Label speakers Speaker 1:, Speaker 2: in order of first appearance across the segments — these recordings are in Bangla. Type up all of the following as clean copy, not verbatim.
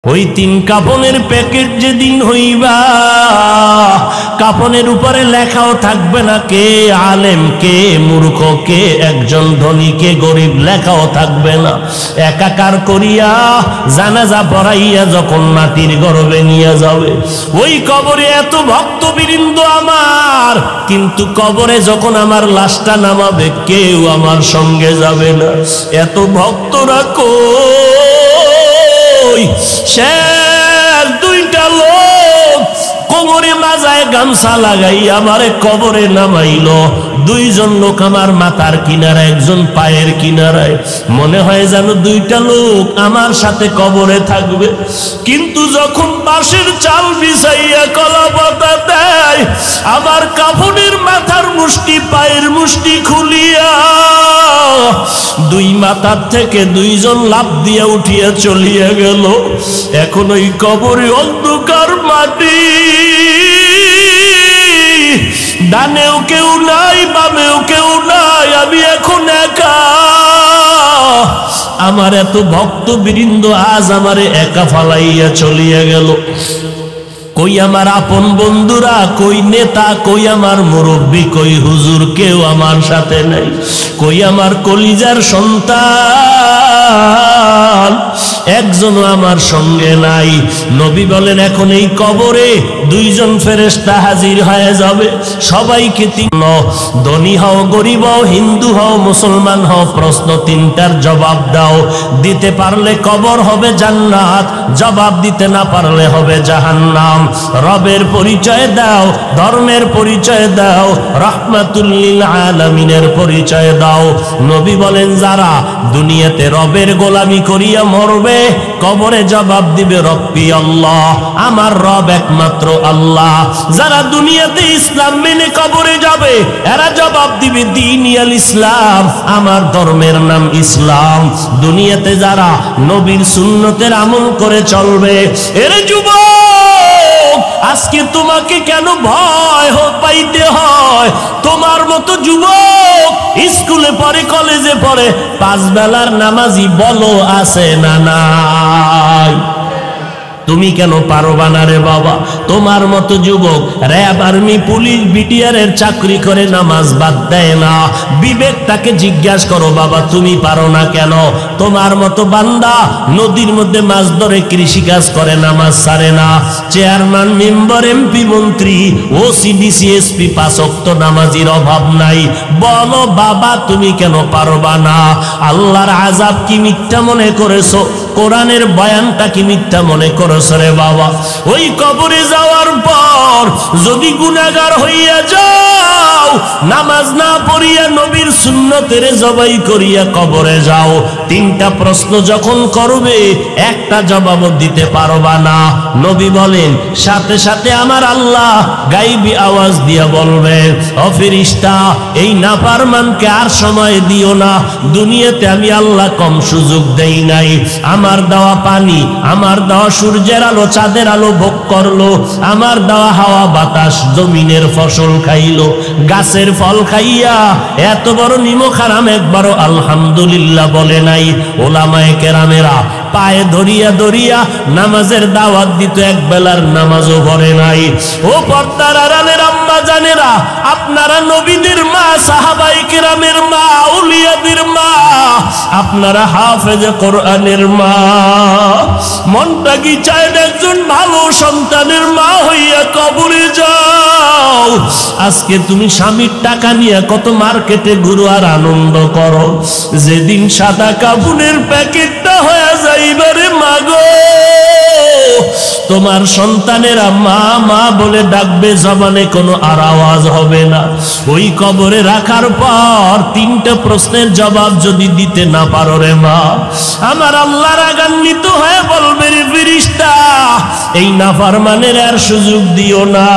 Speaker 1: ওই তিন কাফনের প্যাকেট যেদিন হইবা, কাফনের উপরে লেখাও থাকবে না কে আলেম কে মূর্খ, কে একজন ধনী কে গরিব, লেখাও থাকবে না। একাকার করিয়া জানাজা পড়াইয়া যখন মাটির গর্ভে নিয়ে যাবে, ওই কবরে এত ভক্তবৃন্দ আমার, কিন্তু কবরে যখন আমার লাশটা নামাবে কেউ আমার সঙ্গে যাবে না। এত ভক্তরা কই? শেষ দুইটা লোক কোমরে মাজায় গামছা লাগাই আমারে কবরে নামাইলো। দুইজন লোক আমার মাথার কিনারায়, একজন পায়ের কিনারায়। মনে হয় যেন দুইটা লোক আমার সাথে কবরে থাকবে, কিন্তু যখন বাঁশের চাল বিছাইয়া কলা পাতা দেয়, আমার কাফনের মাথার মুষ্টি পায়ের মুষ্টি খুলিয়া দুই মাথার থেকে দুইজন লাফ দিয়া উঠিয়া চলিয়া গেল। এখন ওই কবরে অন্ধকার মাটি, ডানেও কেউ নাই বামেও কেউ নাই, আমি এখন একা। আমার এত ভক্তবৃন্দ আজ আমারে একা ফালাইয়া চলিয়া গেল। কই আমার আপন বন্ধুরা, কই নেতা, কই আমার মুরব্বী, কই হুজুর, কেউ আমার সাথে নাই। কই আমার কলিজার সন্তান, একজনও আমার সঙ্গে নাই। নবী বলেন এখন এই কবরে দুইজন ফেরেশতা হাজির হয়ে যাবে। সবাইকে তিন, ধনী হও গরিব হও হিন্দু হও মুসলমান হও, প্রশ্ন তিনটার জবাব দাও। দিতে পারলে কবর হবে জান্নাত, জবাব দিতে না পারলে হবে জাহান্নাম। রবের পরিচয় দাও, ধর্মের পরিচয় দাও, রাহমাতুল লিল আলামিনের পরিচয় দাও। নবী বলেন যারা দুনিয়াতে রবের গোলামি করিয়া মরবে, কবরে জবাব দিবে রব্বি আল্লাহ, আমার রব একমাত্র আল্লাহ। যারা দুনিয়াতে ইসলাম মেনে কবরে যাবে, এরা জবাব দিবে দ্বীনি আল ইসলাম, আমার ধর্মের নাম ইসলাম। দুনিয়াতে যারা নবীর সুন্নতের আমল করে চলবে, এরে যুবক, আজকে তোমাকে কেন ভয় পাইতে হয়? তোমার মতো যুবক স্কুলে পড়ে, কলেজে পড়ে, পাঁচ বেলার নামাজি বলো আছে না নাই? তুমি কেন পারবা না রে বাবা? তোমার মতো যুবক র্যাব, আর্মি, পুলিশ, বিটিআর এর চাকরি করে নামাজ বাদ দেয় না। বিবেক তাকে জিজ্ঞাসা করো, বাবা তুমি পারো না কেন? তোমার মতো বান্দা নদীর মধ্যে মাছ ধরে কৃষিকাজ করে, নামাজ ছাড়ে না। চেয়ারম্যান, মেম্বার, এমপি, মন্ত্রী, ওসি, ডিসি, এসপি, পাঁচ ওয়াক্ত নামাজির অভাব নাই। বলো বাবা তুমি কেন পারবা না? আল্লাহর আযাব কি মিথ্যা মনে করেছো? কোরআনের বয়ানটা কি মিথ্যা মনে করেছো রে বাবা? ওই কবরে যাওয়ার পর যদি গুনাহগার হইয়া যাও, নামাজ না পড়িয়া নবীর সুন্নতের জবাই করিয়া কবরে যাও, তিনটা প্রশ্ন যখন করবে একটা জবাব দিতে পারবা না। নবী বলেন সাথে সাথে আমার আল্লাহ গাইবী আওয়াজ দিয়া বলবেন, ও ফেরেশতা এই নাফরমানকে আর সময় দিও না। দুনিয়াতে আমি আল্লাহ কম সুযোগ দেই নাই। আমার দেওয়া পানি, আমার দেওয়া সূর্যের আলো, চাঁদের আলো ভোগ করলো, আমার দেওয়া হাওয়া বাতাস, জমিনের ফসল খাইলো, গাছের ফল খাইয়া এত বড় নিমক হারাম একবারও আলহামদুলিল্লাহ বলে নাই। ওলামায়ে কেরামেরা পায়ে ধরিয়া ধরিয়া নামাজের দাওয়াত দিত, এক বেলার নামাজও পড়ে নাই। ও পর্দার আড়ালের আম্মা জানেরা, আপনারা নবীদের মা, সাহাবায়ে কেরামের মা, আউলিয়াদের মা, আপনারা হাফেজে কোরআনের মা। মনটা কি চায় একজন ভালো সন্তানের মা হইয়া কবরে যাও? আজকে তুমি স্বামীর টাকা নিয়ে কত মার্কেটে ঘুরো আর আনন্দ করো, যেদিন সাদা কাফনের প্যাকেটটা হয়ে যাইবারে মাগো, তোমার সন্তানেরা মা মা বলে ডাকবে, জবানে কোনো আর আওয়াজ হবে না। ওই কবরে রাখার পর তিনটা প্রশ্নের জবাব যদি দিতে না পারো রে মা, আমার আল্লাহ রাগান্বিত হয়ে বলবে, রে ফেরেশতা এই নাফরমানের আর সুযোগ দিও না।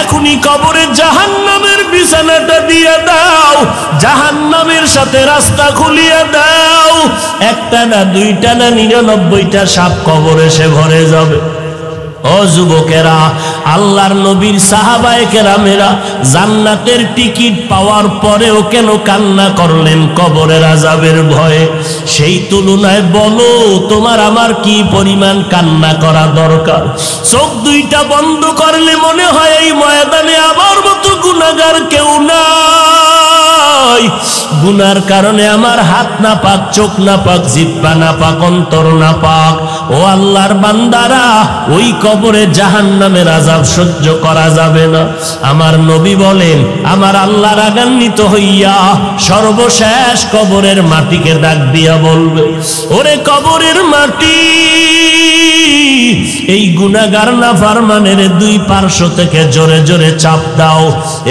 Speaker 1: এখনই কবরে জাহান্নামের বিছানাটা দিয়ে দাও, জাহান্নামের সাথে রাস্তা খুলিয়ে দাও। একটা না দুইটা না 99টা সাপ কবরে সে ভরে যাবে। ও যুবকেরা, আল্লাহর নবীর সাহাবায়ে কেরামেরা জান্নাতের টিকিট পাওয়ার পরেও কেন কান্না করলেন কবরের আযাবের ভয়ে? সেই তুলনায় বলো তোমার আমার কি পরিমাণ কান্না করা দরকার? চোখ দুইটা বন্ধ করলে মনে হয় এই ময়দানে আমার মতো গুনাহগার কেউ নাই। গুনার কারণে আমার হাত না পাক, চোখ না পাক, জিহ্বা না পাক, অন্তর না পাক। ও আল্লাহর বান্দারা, ওই কবরে জাহান্নামের আযাব সহ্য করা যাবে না। আমার নবী বলেন, আমার আল্লাহ রাগান্বিত হইয়া সর্বশেষ কবরের মাটিকে ডাক দিয়া বলবে, ওরে কবরের মাটি, এই গুনাহগার নাফরমানের দুই পার্শ্ব থেকে জোরে জোরে চাপ দাও।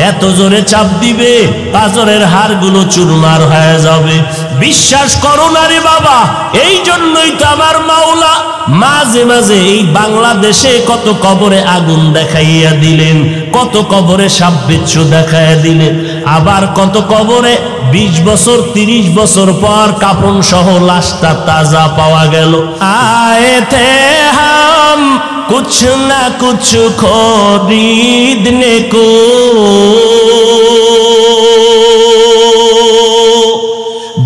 Speaker 1: এত জোরে চাপ দিবে পাঁজরের হাড়গুলো চুরমার হয়ে যাবে। বিশ্বাস করো না রে বাবা, এই জন্যই তো আমার মাওলা মাঝে মাঝে এই বাংলাদেশে কত কবরে আগুন দেখাইয়া দিলেন, কত কবরে সাপ বিচ্ছু দেখাইয়া দিলেন, আবার কত কবরে 20 বছর 30 বছর পর কাফন সহ লাশটা তাজা পাওয়া গেল। আয়ে থে হাম कुछ ना कुछ खरीदने को,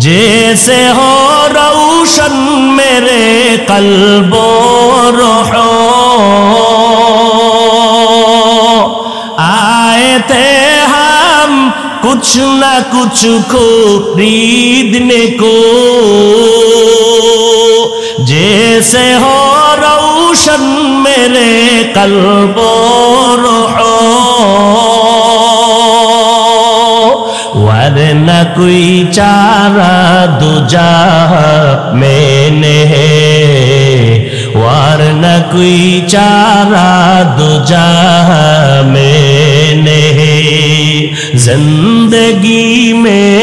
Speaker 1: जैसे हो रोशन मेरे कल्बो रूहो, आए थे हम कुछ ना कुछ खरीदने को, जैसे हो रोशन मेरे कल्बो रूहो, वरना कोई चारा दूजा मैंने है, वरना कोई चारा दूजा मैंने है। जिंदगी में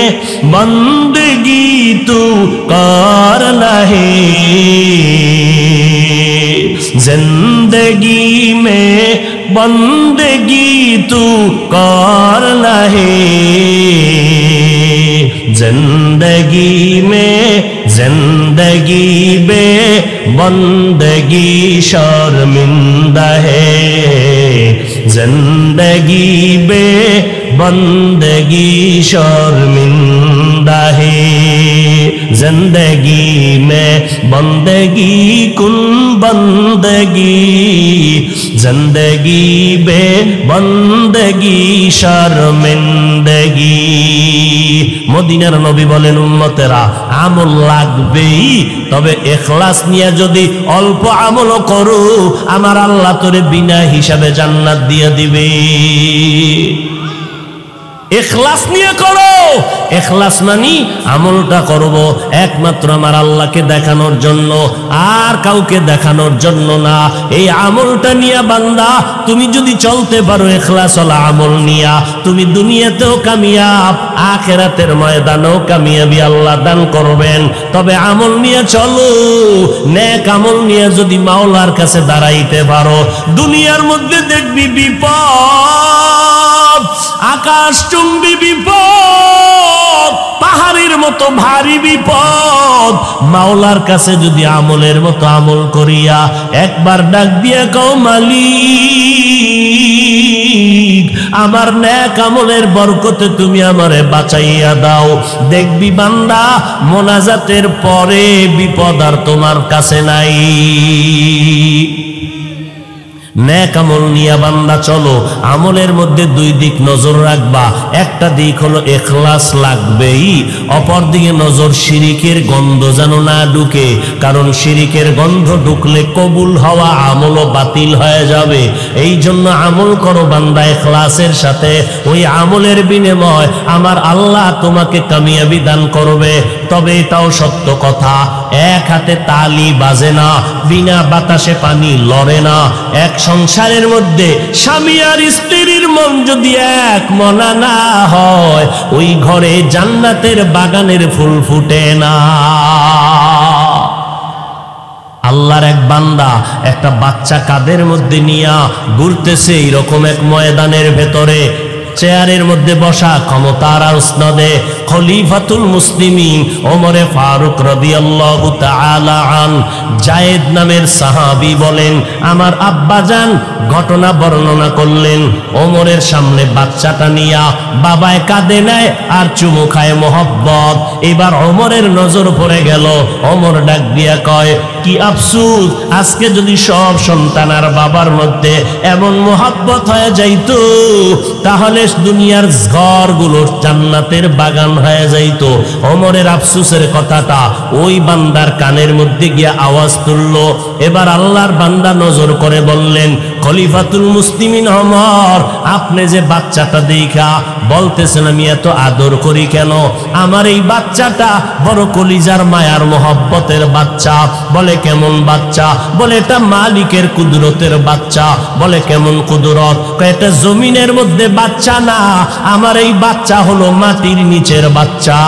Speaker 1: बंदगी तू करना है, जिंदगी में बंदगी तू करना है, जिंदगी में जिंदगी बे बंदगी शर्मिंदा है, जिंदगी बे बंदगी शर्मिंदा है, जिंदगी में बंदगी कुन बंदगी, जिंदगी बे बंदगी शर्मिंदगी। মদিনার নবী বলেন, উম্মতেরা আমল লাগবেই, তবে ইখলাস নিয়ে যদি অল্প আমল করো আমার আল্লাহ তোরে বিনা হিসাবে জান্নাত দিয়ে দিবে। ইখলাস নিয়ে করো। ইখলাস মানি আমলটা করব একমাত্র আমার আল্লাহকে দেখানোর জন্য, আর কাউকে দেখানোর জন্য না। এই আমলটা নিয়ে বান্দা তুমি যদি চলতে পারো ইখলাসওয়ালা আমল নিয়া, তুমি দুনিয়াতেও কামিয়াব, আখিরাতের ময়দানেও কামিয়াবি আল্লাহ দান করবেন। তবে আমল নিয়ে চলো, নেক আমল নিয়ে যদি মাওলার কাছে দাঁড়াইতে পারো, দুনিয়ার মধ্যে দেখবি বিপদ, আকাশচুম্বী বিপদ, পাহাড়ের মতো ভারী বিপদ। মাওলার কাছে যদি আমলের মতো আমল করিয়া একবার ডাক দিয়া কও, মালিক আমার নেক আমলের বরকতে তুমি আমারে বাঁচাইয়া দাও, দেখবি বান্দা মোনাজাতের পরে বিপদ আর তোমার কাছে নাই। নেক আমল নিয়া বান্দা চলো। আমলের মধ্যে দুই দিক নজর রাখবা। একটা দিক হলো ইখলাস লাগবেই, অপর দিকে নজর শিরিকের গন্ধ যেন না ঢুকে, কারণ শিরিকের গন্ধ ঢুকলে কবুল হওয়া আমলও বাতিল হয়ে যাবে। এই জন্য আমল করো বান্দা ইখলাসের সাথে, ওই আমলের বিনিময় আমার আল্লাহ তোমাকে কামিয়াবি দান করবে। তবে এটাও সত্য কথা, এক হাতে তালি বাজে না, বিনা বাতাসে পানি লড়ে না। এক সংসারের মধ্যে স্বামী আর স্ত্রীর মন যদি এক মনা না হয়, ওই ঘরে জান্নাতের বাগানের ফুল ফুটে না। আল্লাহর এক বান্দা একটা বাচ্চা কাঁধের মধ্যে নিয়া ঘুরতেছে এইরকম এক ময়দানের ভেতরে। চেয়ারের মধ্যে বসা ক্ষমতার আসনদে খলিফাতুল মুসলিমিন ওমরে ফারুক রাদিয়াল্লাহু তাআলা আন জায়েদ নামের সাহাবী বলেন, আমার আব্বাজান ঘটনা বর্ণনা করলেন। ওমরের সামনে বাচ্চাটা নিয়া বাবায় কাঁদে নেয় আর চুমু খায় মোহব্বত। এবার ওমরের নজর পড়ে গেল। ওমর ডাক দিয়া কয়, কি আফসোস, আজকে যদি সব সন্তান আর বাবার মধ্যে এমন মোহব্বত হয়ে যাইতো, তাহলে দুনিয়ার ঘরগুলো জান্নাতের বাগান হয়ে যাইতো। ওমরের আফসোসের কথাটা ওই বান্দার কানের মধ্যে গিয়া আওয়াজ তুলল। এবার আল্লাহর বান্দা নজর করে বললেন, খলিফাতুল মুসলিমিন ওমর, আপনি যে বাচ্চাটা দেখা বলতেছেন আমি এত আদর করি কেন? আমার এই বাচ্চাটা বড় কলিজার মায়ার মোহব্বতের বাচ্চা। বলে কেমন বাচ্চা? বলে এটা মালিকের কুদরতের বাচ্চা। বলে কেমন কুদরত? এটা জমিনের মধ্যে বাচ্চা না, আমার এই বাচ্চা হলো মাটির নিচের বাচ্চা।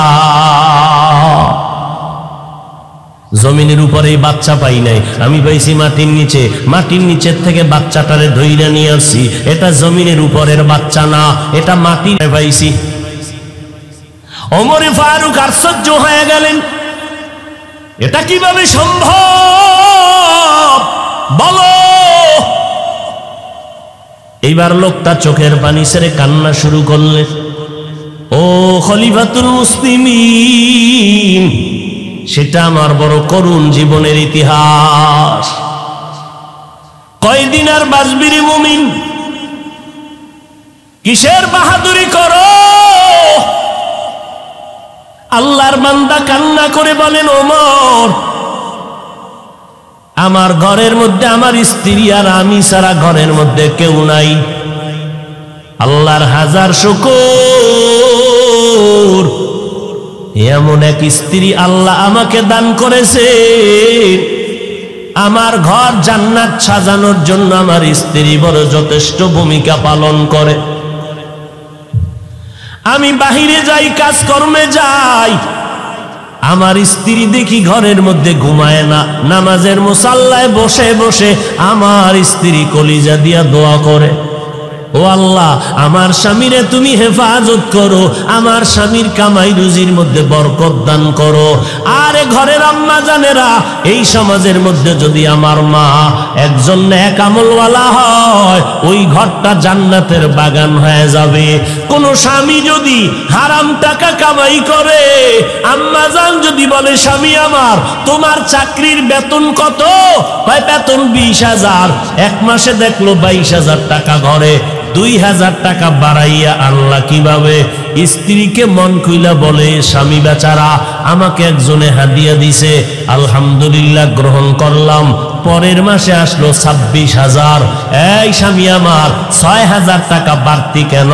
Speaker 1: জমিনের উপরে এই বাচ্চা পাই নাই, আমি পাইছি মাটির নিচে। মাটির নিচের থেকে বাচ্চাটারে ধইরা নিয়ে আসছি। এটা জমিনের উপরের বাচ্চা না, এটা মাটির পাইছি। ওমরে ফারুক আশ্চর্য হয়ে গেলেন, এটা কিভাবে সম্ভব বলো? এইবার লোকটা চোখের পানি ছেড়ে কান্না শুরু করলেন। ও খলিফাতুল মুসলিমিন, সেটা আমার বড় করুণ জীবনের ইতিহাস। কয়দিন আর বাঁচবি রে মুমিন? কিসের বাহাদুরি করো? আল্লাহর বান্দা কান্না করে বলেন, ওমর, আমার ঘরের মধ্যে আমার স্ত্রী আর আমি ছাড়া ঘরের মধ্যে কেউ নাই। আল্লাহর হাজার শুকর, এমন এক স্ত্রী আল্লাহ আমাকে দান করেছে। আমার ঘর জান্নাত সাজানোর জন্য আমার স্ত্রী বড় যথেষ্ট ভূমিকা পালন করে। আমি বাহিরে যাই, কাজকর্মে যাই, আমার স্ত্রী দেখি ঘরের মধ্যে ঘুমায় না, নামাজের মুসাল্লায় বসে বসে আমার স্ত্রী কলিজা দিয়া দোয়া করে, ও আল্লাহ, আমার স্বামীরে তুমি হেফাজত করো, আমার স্বামীর কামাই রুজির মধ্যে বরকত দান করো। আরে ঘরের আম্মা জানেরা, এই সমাজের মধ্যে যদি আমার মা একজন নেক আমলওয়ালা হয়, ওই ঘরটা জান্নাতের বাগান হয়ে যাবে। কোন স্বামী যদি হারাম টাকা কামাই করে, আম্মা জান যদি বলে, স্বামী আমার তোমার চাকরির বেতন কত? ভাই বেতন 20,000, এক মাসে দেখলো 22,000 টাকা ঘরে, 2,000 টাকা বাড়াইয়া আল্লাহ কিভাবে? স্ত্রীকে মন কইলা বলে, স্বামী বেচারা আমাকে একজনে হাদিয়া দিছে, আলহামদুলিল্লাহ গ্রহণ করলাম। পরের মাসে আসলো 26,000। এই স্বামী আমার 6,000 টাকা বাড়তি কেন?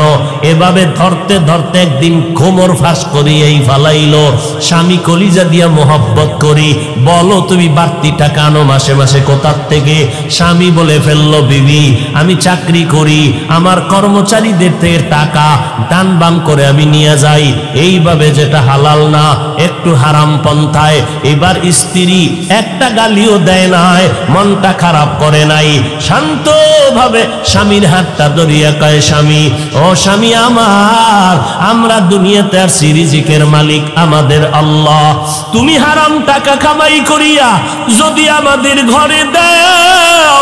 Speaker 1: এভাবে ধরতে ধরতে একদিন কোমর ফাঁস করিয়েই ফালাইলো। স্বামী কলিজা দিয়া মোহব্বত করি, বলো তুমি বাড়তি টাকা আনো মাসে মাসে কোথার থেকে? স্বামী বলে ফেললো, বিবি আমি চাকরি করি, আমার কর্মচারীদের থেকে টাকা দান বাম করে আমি নিয়ে যাই, এইভাবে যেটা হালাল না, একটু হারাম পন্থায়। এবার স্ত্রী একটা গালিও দেয় নাই, মনটা খারাপ করে নাই, শান্তভাবে স্বামীর হাতটা ধরিয়া কয়, স্বামী, ও স্বামী আমার, আমরা দুনিয়াতে আর রিজিকের মালিক আমাদের আল্লাহ। তুমি হারাম টাকা কামাই করিয়া যদি আমাদের ঘরে দাও,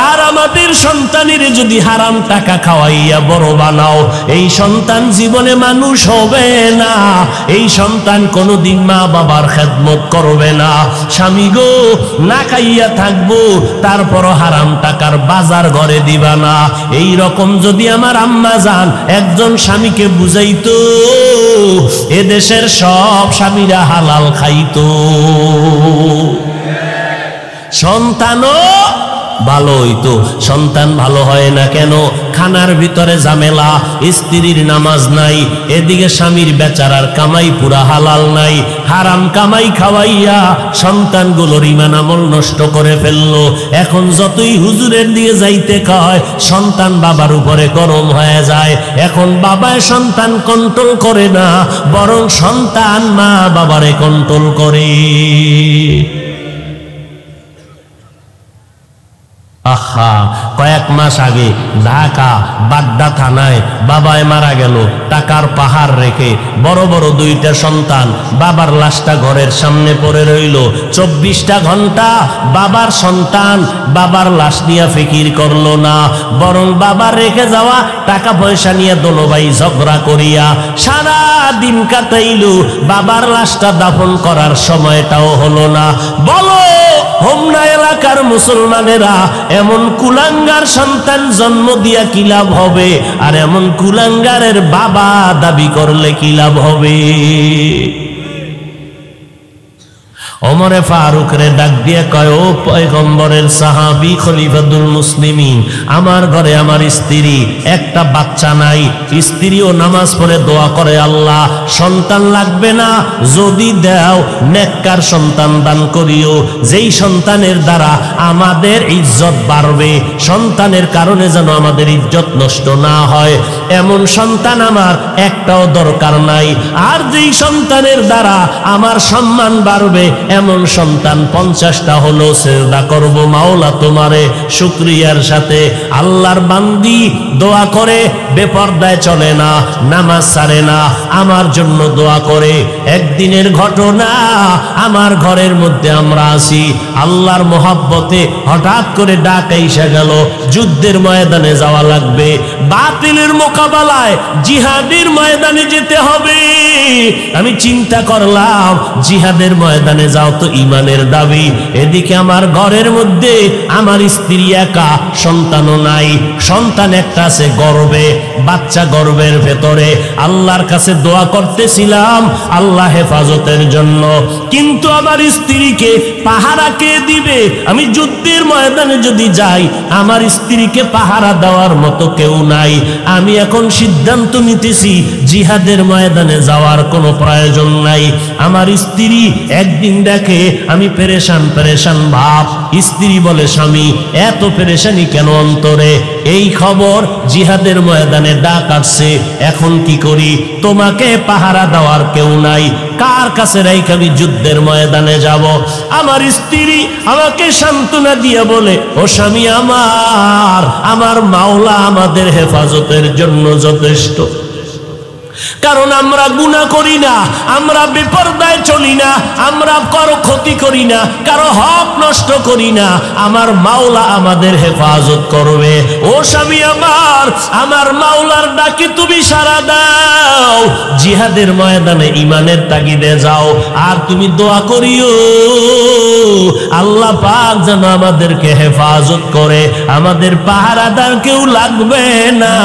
Speaker 1: আর আমাদের সন্তানের যদি হারাম টাকা খাওয়াইয়া বড় বানাও, এই সন্তান জীবনে মানুষ হবে না, এই সন্তান কোনোদিন মা বাবার খেদমত করবে না। স্বামী গো, না খাইয়া থাকবো, তারপর হারাম টাকার বাজার ঘরে দিবা না। এই রকম যদি আমার আম্মা জান একজন স্বামীকে বুঝাইতো, এদেশের সব স্বামীরা হালাল খাইতো, সন্তানও ভালো হইতো। সন্তান ভালো হয় না কেন? খানার ভিতরে ঝামেলা, স্ত্রীর নামাজ নাই, এদিকে স্বামীর বেচারার কামাই পুরা হালাল নাই, হারাম কামাই খাওয়াইয়া সন্তানগুলোর ঈমান আমল নষ্ট করে ফেললো। এখন যতই হুজুরের দিকে যাইতে কয়, সন্তান বাবার উপরে গরম হয়ে যায়। এখন বাবায় সন্তান কন্ট্রোল করে না, বরং সন্তান মা বাবারে কন্ট্রোল করে। আহ, কয়েক মাস আগে ঢাকা বাড্ডা থানায় বাবায় মারা গেল, টাকার পাহাড় রেখে বড় বড় দুইটা সন্তান, বাবার লাশটা ঘরের সামনে পড়ে রইল। 24টা ঘন্টা বাবার সন্তান বাবার লাশ নিয়ে ফিকির করলো না, বরং বাবার রেখে যাওয়া টাকা পয়সা নিয়ে দোনো ভাই ঝগড়া করিয়া সারা দিন কাটাইল। বাবার লাশটা দাফন করার সময়টাও হলো না। বলো হোমনা এলাকার মুসলমানেরা, এমন কুলাঙ্গার সন্তান জন্ম দিয়া কি লাভ হবে? আর এমন কুলাঙ্গারের বাবা দাবি করলে কি লাভ হবে? ওমরে ফারুক রে ডাক দিয়ে কয়, ও পয়গম্বরের সাহাবী খলিফাতুল মুসলিমিন, আমার ঘরে আমার স্ত্রী, একটা বাচ্চা নাই। স্ত্রীও নামাজ পড়ে দোয়া করে, আল্লাহ সন্তান লাগবে না, যদি দাও নেককার সন্তান দান করিও, যেই সন্তানের দ্বারা আমাদের ইজ্জত বাড়বে, সন্তানের কারণে যেন আমাদের ইজ্জত নষ্ট না হয়, এমন সন্তান আমার একটাও দরকার নাই। আর যেই সন্তানের দ্বারা আমার সম্মান বাড়বে, এমন সন্তান 50টা হলো সেজদা করব মাওলা তোমারে শুকরিয়ার সাথে। আল্লাহর বান্দি দোয়া করে, বেপরদায় চলে না, নামাজ ছাড়ে না, আমার জন্য দোয়া করে। একদিনের ঘটনা, আমার ঘরের মধ্যে আমরা আছি, আল্লাহর মহব্বতে হঠাৎ করে ডাক এসে গেল, যুদ্ধের ময়দানে যাওয়া লাগবে, বাতিলের মোকাবেলায় জিহাদের ময়দানে যেতে হবে। আমি চিন্তা করলাম, জিহাদের ময়দানে যাও তো ইমানের দাবি, এদিকে আমার ঘরের মধ্যে আমার স্ত্রী একা, সন্তানও নাই, সন্তান একটা আছে গর্ভে, বাচ্চা গর্ভের ভেতরে। আল্লাহর কাছে দোয়া করতেছিলাম আল্লাহ হেফাজতের জন্য, কিন্তু আমার স্ত্রীকে পাহারা কে দিবে? আমি যুদ্ধের ময়দানে যদি যাই, আমার স্ত্রীকে পাহারা দেওয়ার মতো কেউ নাই। আমি এখন সিদ্ধান্ত নিতেছি জিহাদের ময়দানে যাওয়ার কোনো প্রয়োজন নাই। আমার স্ত্রী একদিন দেখে আমি পেরেশান পেরেশান ভাব, স্ত্রী বলে, স্বামী এত পেরেশানি কেন অন্তরে? এই খবর জিহাদের ময়দানে ডাক আসছে, এখন কি করি? তোমাকে পাহারা দেওয়ার কেউ নাই, কার কাছে রাইখে আমি যুদ্ধের ময়দানে যাব? আমার স্ত্রী আমাকে সান্ত্বনা দিয়ে বলে, ও স্বামী আমার মাওলা আমাদের হেফাজতের জন্য যথেষ্ট। কারণ আমরা গুনাহ করি না, আমরা বেপরদায় চলি না, আমরা কারো ক্ষতি করি না, কারো হক নষ্ট করি না, আমার মাওলা আমাদের হেফাজত করবে। ও স্বামী আমার মাওলার ডাকে তুমি সাড়া দাও, জিহাদের ময়দানে ইমানের তাগিদে যাও, আর তুমি দোয়া করিও আল্লাহ পাক যেন আমাদেরকে হেফাজত করে, আমাদের পাহারাদার কেউ লাগবে না,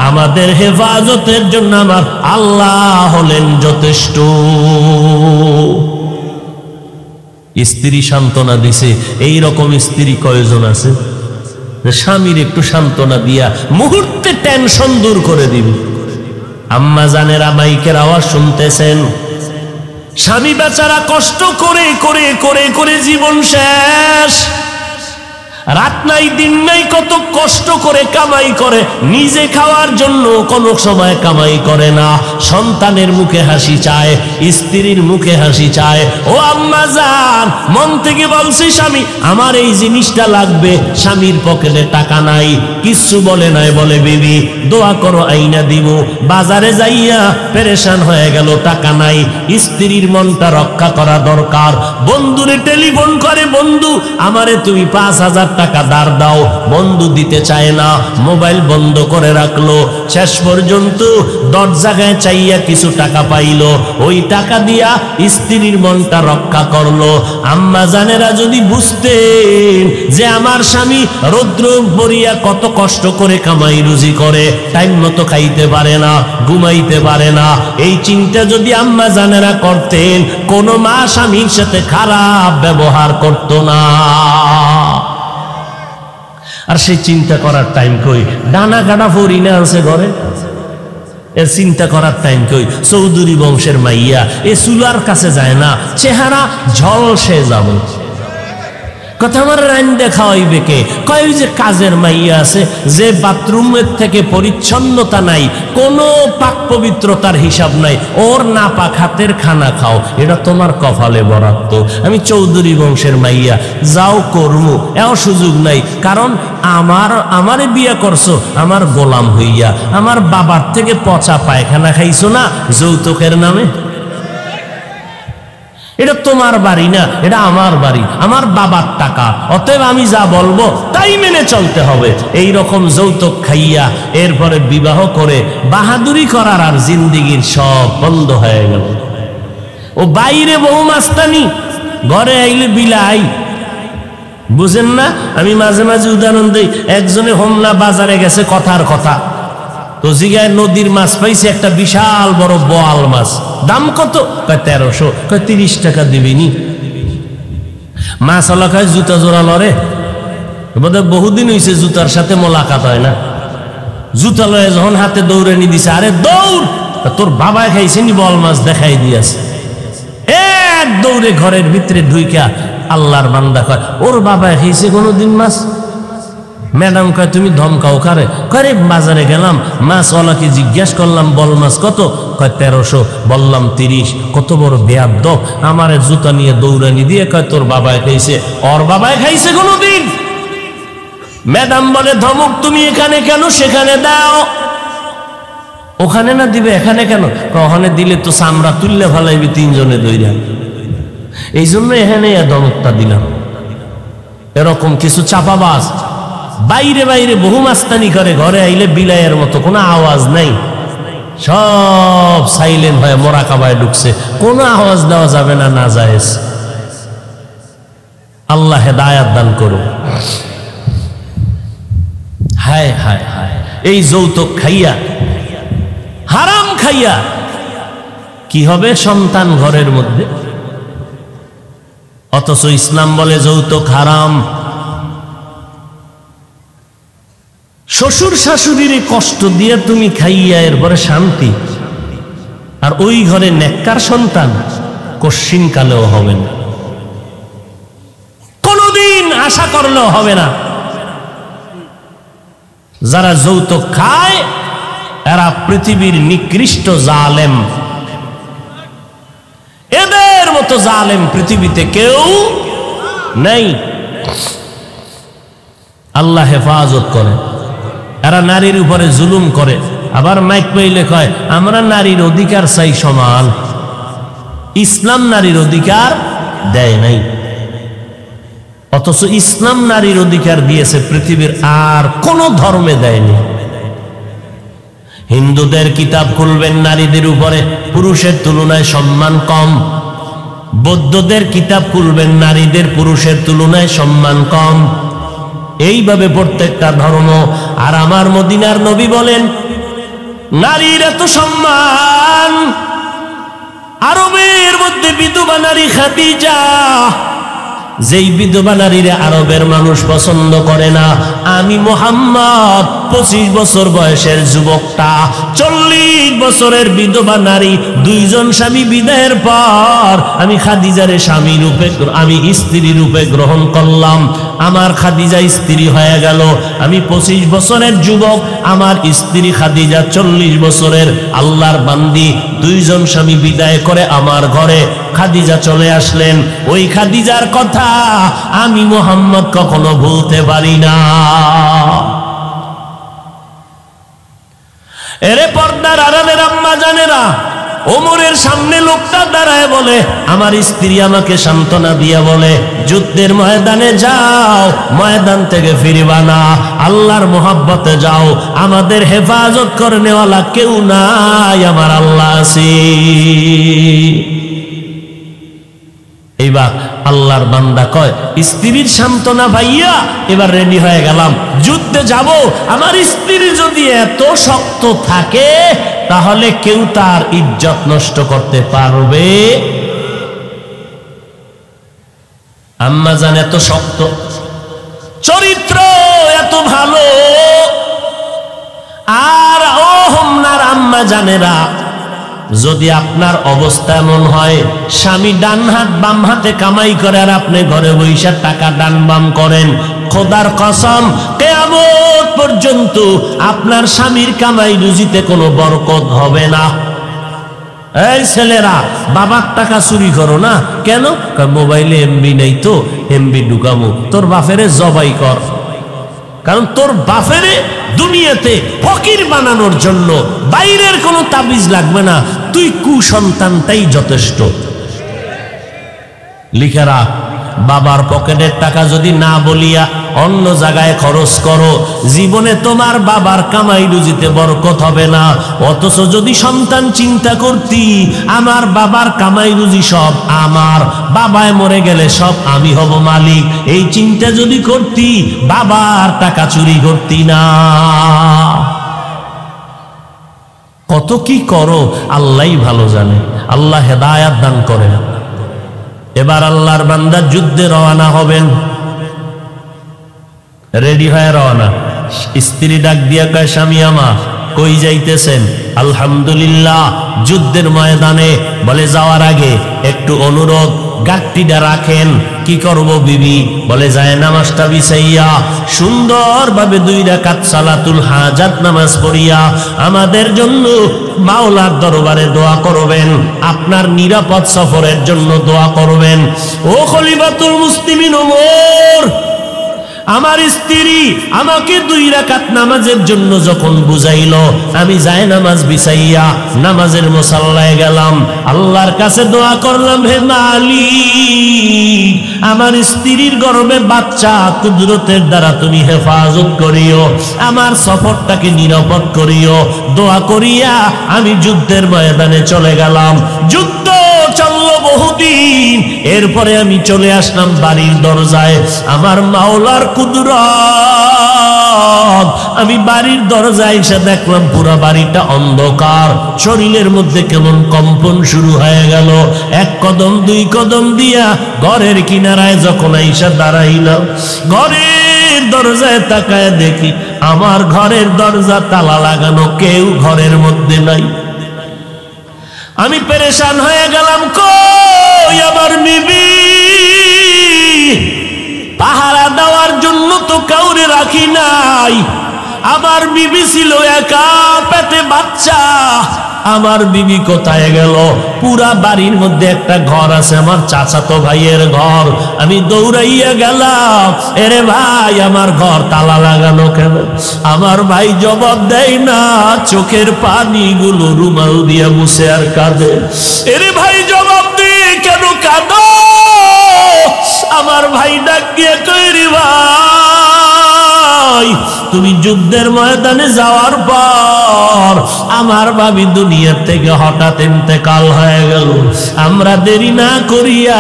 Speaker 1: আমাদের হেফাজতের জন্য আমার আল্লাহ হলেন যথেষ্ট। স্ত্রী সান্ত্বনা দিছে। এই রকম স্ত্রী কয়জন আছে স্বামীর একটু সান্ত্বনা দিয়া মুহূর্তে টেনশন দূর করে দিবে? আম্মা জানেরা, মাইকের আওয়াজ শুনতেছেন, স্বামী বেচারা কষ্ট করে করে করে করে জীবন শেষ, রাত নাই দিন নাই, কত কষ্ট করে কামাই করে, নিজে খাওয়ার জন্য কোনো সময় কামাই করে না। সন্তানের মুখে হাসি চায়, স্ত্রীর মুখে হাসি চায়। ও আম্মা জান, মন থেকে বলছি স্বামী আমার এই জিনিসটা লাগবে, স্বামীর পকেটে টাকা নাই, কিচ্ছু বলে নাই, বলে বিবি দোয়া করো আইনা দিব। বাজারে যাইয়া পেরেশান হয়ে গেল, টাকা নাই। স্ত্রীর মনটা রক্ষা করা দরকার। বন্ধুরে টেলিফোন করে, বন্ধু আমারে তুমি 5000 টাকা ধার দাও। বন্ধু দিতে চায় না, মোবাইল বন্ধ করে রাখলো। শেষ পর্যন্ত 10 জায়গায় চাইয়া কিছু টাকা পাইল, ওই টাকা দিয়া স্ত্রীর মনটা রক্ষা করলো। আম্মা জানেরা যদি বুঝতেন যে আমার স্বামী রৌদ্র পড়িয়া কত কষ্ট করে কামাই রুজি করে, টাইম মতো খাইতে পারে না, ঘুমাইতে পারে না, এই চিন্তা যদি আম্মা জানেরা করতেন, কোনো মা স্বামীর সাথে খারাপ ব্যবহার করতো না। আর সেই চিন্তা করার টাইম কই? ডানা কাটা ফরিনা আছে ঘরে, এর চিন্তা করার টাইম কই? চৌধুরী বংশের মাইয়া এ চুলার কাছে যায় না, চেহারা ঝলসে যাব। কথা আমার রাইন দেখা হইবে কে? কয় যে কাজের মাইয়া আছে যে বাথরুমের থেকে পরিচ্ছন্নতা নাই, কোনো পাক পবিত্রতার হিসাব নাই, ওর না পাক হাতের খানা খাও, এটা তোমার কপালে বরাদ্দ। আমি চৌধুরী বংশের মাইয়া, যাও কর্মু, এও সুযোগ নাই। কারণ আমারে বিয়ে করছো আমার গোলাম হইয়া, আমার বাবার থেকে পচা পায়খানা খাইছো না যৌতুকের নামে। এটা তোমার বাড়ি না, এটা আমার বাড়ি, আমার বাবার টাকা, অতএব আমি যা বলবো তাই মেনে চলতে হবে। এই রকম যৌতুক খাইয়া এরপরে বিবাহ করে বাহাদুরি করার আর জিন্দিগির সব বন্ধ হয়ে গেল। ও বাইরে বহু মাস্তানি, ঘরে আইলে বিলাই। বুঝেন না? আমি মাঝে মাঝে উদাহরণ দিই। একজনে হোমনা বাজারে গেছে, কথার কথা তো জিগায় নদীর মাছ পাইছে, একটা বিশাল বড় বোয়াল মাছ, দাম কত? কয় 1300। কয় 30 টাকা দিবিনি? মাছ এলাকায় জুতা জোড়া লড়ে, বোধহয় বহুদিন হয়েছে জুতার সাথে মোলাকাত হয় না। জুতা লয়ে যখন হাতে দৌড়ে নি দিছে, আরে দৌড়, তোর বাবায় খাইছে নি বল মাছ, দেখাই দিয়েছে। এক দৌড়ে ঘরের ভিতরে ঢুইকা আল্লাহর বান্দা কয়, ওর বাবায় খাইছে কোনোদিন মাছ? ম্যাডাম কয়, তুমি ধমকাও কারে? কয়, বাজারে গেলাম, মাছওয়ালাকে জিজ্ঞাসা করলাম বল মাছ কত? কয় 1300। বললাম 30। কত বড় বেয়াদব, আমারে জুতা নিয়ে দৌড়ানি দিয়ে কয় তোর বাবায় খাইছে। ওর বাবায় খাইছে কোনোদিন? ম্যাডাম বলে, ধমক তুমি এখানে কেন? সেখানে দাও। ওখানে না দিবে, এখানে কেন? ওখানে দিলে তো চামড়া তুললে ভালাইবি তিনজনে দইরা, এই জন্য এখানে ধমকটা দিলাম। এরকম কিছু চাপাবাজ বাইরে বাইরে বহু মাস্তানি করে, ঘরে আইলে বিলাইয়ের মতো, কোনো আওয়াজ নাই, সব সাইলেন্ট হয়ে মোরাকাবায় ঢুকছে, কোনো আওয়াজ দেওয়া যাবে না, না জায়েজ। আল্লাহ হেদায়াত দান করুন। হায় হায় হায়, এই যৌতুক খাইয়া, হারাম খাইয়া কি হবে সন্তান ঘরের মধ্যে? অথচ ইসলাম বলে যৌতুক হারাম। শ্বশুর শাশুড়ির কষ্ট দিয়ে তুমি খাইয়া এরপরে শান্তি, আর ওই ঘরে নেককার সন্তান কশ্চিন কালেও হবে না, কোনদিন আশা করলেও হবে না। যারা যৌতুক খায় এরা পৃথিবীর নিকৃষ্ট জালেম। এদের মতো জালেম পৃথিবীতে কেউ নেই। আল্লাহ হেফাজত করে। এরা নারীর উপরে জুলুম করে, আবার মাইক পাইলে কয় আমরা নারীর অধিকার চাই সমান। ইসলাম নারীর অধিকার দেয় নাই, অথচ ইসলাম নারীর অধিকার দিয়েছে পৃথিবীর আর কোন ধর্মে দেয়নি। হিন্দুদের কিতাব খুলবেন, নারীদের উপরে পুরুষের তুলনায় সম্মান কম। বৌদ্ধদের কিতাব খুলবেন, নারীদের পুরুষের তুলনায় সম্মান কম। এইভাবে প্রত্যেকটা ধর্ম। আর আমার মদিনার নবী বলেন নারীর এত সম্মান, আরবের মধ্যে বিধবা নারী খাদিজা, যেই বিধবা নারীরে আরবের মানুষ পছন্দ করে না, আমি মুহাম্মদ 25 বছর বয়সের যুবকটা 40 বছরের বিধবা নারী, দুইজন স্বামী বিদায়ের পর আমি খাদিজারে স্বামী রূপে, আমি স্ত্রী রূপে গ্রহণ করলাম। আমার খাদিজা স্ত্রী হয়ে গেল। আমি 25 বছরের যুবক, আমার স্ত্রী খাদিজা 40 বছরের আল্লাহর বান্দি। দুইজন স্বামী বিদায় করে আমার ঘরে খাদিজা চলে আসলেন। ওই খাদিজার কথা আমি মুহাম্মদ কখনো ভুলতে পারি না। এরে পর্দার আড়ালের আম্মা জানেরা, ওমরের সামনে লোকটা দাঁড়ায় বলে, আমার স্ত্রী আমাকে সান্ত্বনা দিয়া বলে, যুদ্ধের ময়দানে যাও, ময়দান থেকে ফিরবা না, আল্লাহর মোহাব্বতে যাও, আমাদের হেফাজত করনেওয়ালা কেউ নাই, আমার আল্লাহ আছে। এইবার আল্লাহর বান্দা কয়, স্ত্রীর সান্ত্বনা পাইয়া এবার রেডি হয়ে গেলাম, যুদ্ধে যাব। আমার স্ত্রী যদি এত শক্ত থাকে তাহলে কেউ তার ইজ্জত নষ্ট করতে পারবে? আম্মা জান এত শক্ত, চরিত্র এত ভালো, আর ও হোমনার আম্মা জানেরা যদি আপনার অবস্থা এমন হয়, স্বামী ডান হাত বাম হাতে কামাই করে আর আপনি ঘরে বসে টাকা ডান বাম করেন, খোদার কসম কিয়ামত পর্যন্ত আপনার স্বামীর কামাই রুজিতে কোনো বরকত হবে না। এই ছেলেরা, বাবার টাকা চুরি করো না কেন? মোবাইলে এমবি নেই তো, এমবি ঢুকামো। তোর বাপেরে জবাই কর, কারণ তোর বাপেরে দুনিয়াতে ফকির বানানোর জন্য বাইরের কোনো তাবিজ লাগবে না, তুই কুসন্তানটাই যথেষ্ট। লিখে রাখ, বাবার পকেটের টাকা যদি না বলিয়া অন্য জায়গায় খরচ করো, জীবনে তোমার বাবার কামাই রুজিতে বরকত হবে না। অথচ যদি সন্তান চিন্তা করতি আমার বাবার কামাই রুজি সব আমার, বাবায় মরে গেলে সব আমি হব মালিক, এই চিন্তা যদি করতি বাবার টাকা চুরি করতি না। কত কি করো আল্লাহই ভালো জানে, আল্লাহ হেদায়াত দান করেন। এবার আল্লাহর বান্দা যুদ্ধে রওনা হবেন, রেডি হয়ে রওনা। স্ত্রী ডাক দিয়া কয়, স্বামী আমার কই যাইতেছেন? আলহামদুলিল্লাহ যুদ্ধের ময়দানে। বলে যাওয়ার আগে একটু অনুরোধ, গাট্টিটা রাখেন। কি করব বিবি? বলে যায় নামাজটা বিছাইয়া সুন্দরভাবে 2 রাকাত সালাতুল হাজাত নামাজ পড়িয়া আমাদের জন্য মাওলার দরবারে দোয়া করবেন, আপনার নিরাপদ সফরের জন্য দোয়া করবেন। ও খলিফাতুল মুসলিমিন ওমর, আমার স্ত্রী আমাকে 2 রাকাত নামাজের জন্য যখন বুঝাইল, আমি যায় নামাজ বিছাইয়া নামাজের মুসাল্লায় গেলাম, আল্লাহর কাছে দোয়া করলাম, হে মালিক আমার স্ত্রীর গর্ভে বাচ্চা কুদরতের দ্বারা তুমি হেফাজত করিও, আমার সফরটাকে নিরাপদ করিও। দোয়া করিয়া আমি যুদ্ধের ময়দানে চলে গেলাম। যুদ্ধ চলল বহুদিন, এরপরে আমি চলে আসলাম বাড়ির দরজায়। আমার মাওলার কুদরত, আমি বাড়ির দরজায় এসে দেখলাম পুরো বাড়িটা অন্ধকার, শরীরের মধ্যে কেমন কম্পন শুরু হয়ে গেল। 1 কদম 2 কদম দিয়া ঘরের কিনারায় যখন আইসা দাঁড়াইলাম, ঘরের দরজায় তাকায় দেখি আমার ঘরের দরজা তালা লাগানো, কেউ ঘরের মধ্যে নাই। আমি পেরেশান হয়ে গেলাম, কই আমার বিবি? পাহারা দেওয়ার জন্য তো কাউরে রাখি নাই, আমার বিবি ছিল একা, পেটে বাচ্চা। আমার বিবি কোথায় গেল? পুরা বাড়ির মধ্যে একটা ঘর আছে আমার চাচাতো ভাইয়ের ঘর, আমি দৌড়াইয়া গেলাম, এরে ভাই আমার ঘর তালা লাগানো কেন? আমার ভাই জবাব দেয় না, চোখের পানিগুলো রুমাল দিয়ে মুছে আর কাঁদে। এরে ভাই জবাব দে, কেন কাঁদো? আমার ভাই ডাক দিয়ে কই, রে ভাই তুমি যুদ্ধের ময়দানে যাওয়ার পর আমার ভাবি দুনিয়ার থেকে হঠাৎ ইন্তেকাল হয়ে গেল, আমরা দেরি না করিয়া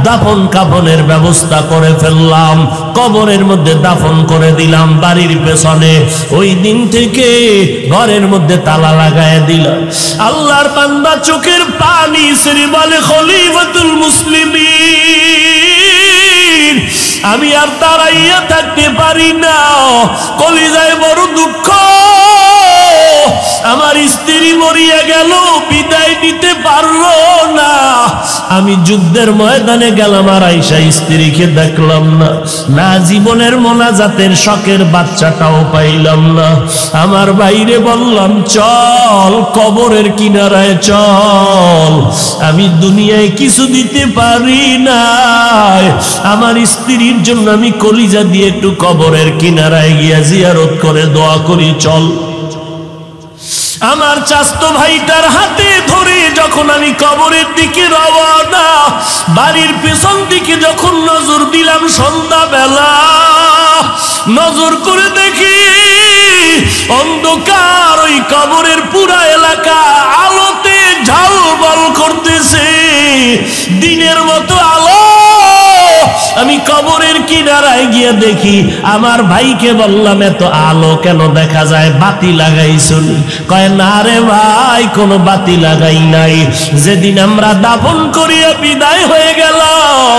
Speaker 1: দাফন কাফনের ব্যবস্থা করে ফেললাম, কবরের মধ্যে দাফন করে দিলাম বাড়ির পেছনে। ওই দিন থেকে ঘরের মধ্যে তালা লাগায় দিলাম। আল্লাহর বান্দা চোখের পানি ছেড়ে বলে, খলিফাতুল মুসলিমিন আমি আর দাঁড়াইয়া থাকতে পারি না, কলিজায় বড় দুঃখ। আমার স্ত্রী মরিয়া গেল, বিদায় নিতে পারলো না। আমি যুদ্ধের ময়দানে গেলাম আর আইসা স্ত্রীকে দেখলাম না, না জীবনের মোনাজাতের শখের বাচ্চাটাও পাইলাম না। আমার বাইরে বললাম, চল কবরের কিনারায় চল, আমি দুনিয়ায় কিছু দিতে পারি না, আমার স্ত্রীর জন্য আমি কলিজা দিয়ে একটু কবরের কিনারায় গিয়া জিয়ারত করে দোয়া করি, চল। আমার চাচতো ভাইটার হাতে ধরে যখন আমি কবরের দিকে রওনা, বাড়ির পেছন দিকে যখন নজর দিলাম সন্ধ্যাবেলা, নজর করে দেখি অন্ধকার, ওই কবরের পুরা এলাকা আলোতে ঝালবল করতেছে, দিনের মতো আলো। আমি আমি কবরের কিনারায় গিয়ে দেখি আমার ভাইকে বললাম এত আলো কেন দেখা যায়, বাতি লাগাইছুন? কয় না রে ভাই, কোনো বাতি লাগাই নাই। যেদিন আমরা দাফন করিয়া বিদায় হয়ে গেলাম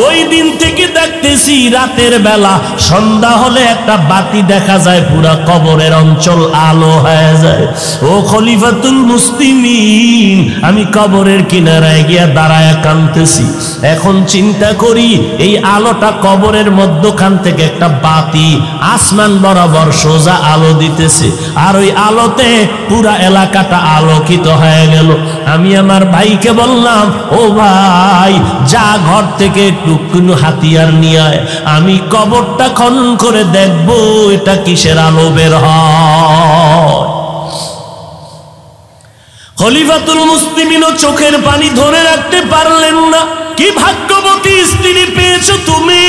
Speaker 1: ওই দিন থেকে দেখতেছি রাতের বেলা সন্ধ্যা হলে একটা বাতি দেখা যায়, পুরা কবরের অঞ্চল আলো হয়ে যায়। ও খলিফাতুল মুসলিমিন, আমি কবরের কিনারায় গিয়া দাঁড়ায় কাঁদতেছি। এখন চিন্তা করি এই আলোটা কবরের মধ্যখান থেকে একটা বাতি আসমান বরাবর সোজা আলো দিতেছে, আর ওই আলোতে পুরা এলাকাটা আলোকিত হয়ে গেল। আমি আমার ভাইকে বললাম, ও ভাই যা ঘর থেকে একটু কোনো হাতিয়ার নিয়ে আয়, আমি কবরটা খনন করে দেখবো এটা কিসের আলো বের হয়। খলিফাতুল মুসলিমিনও চোখের পানি ধরে রাখতে পারলেন না। কি ভাগ্যবতী স্ত্রী পেয়েছো তুমি।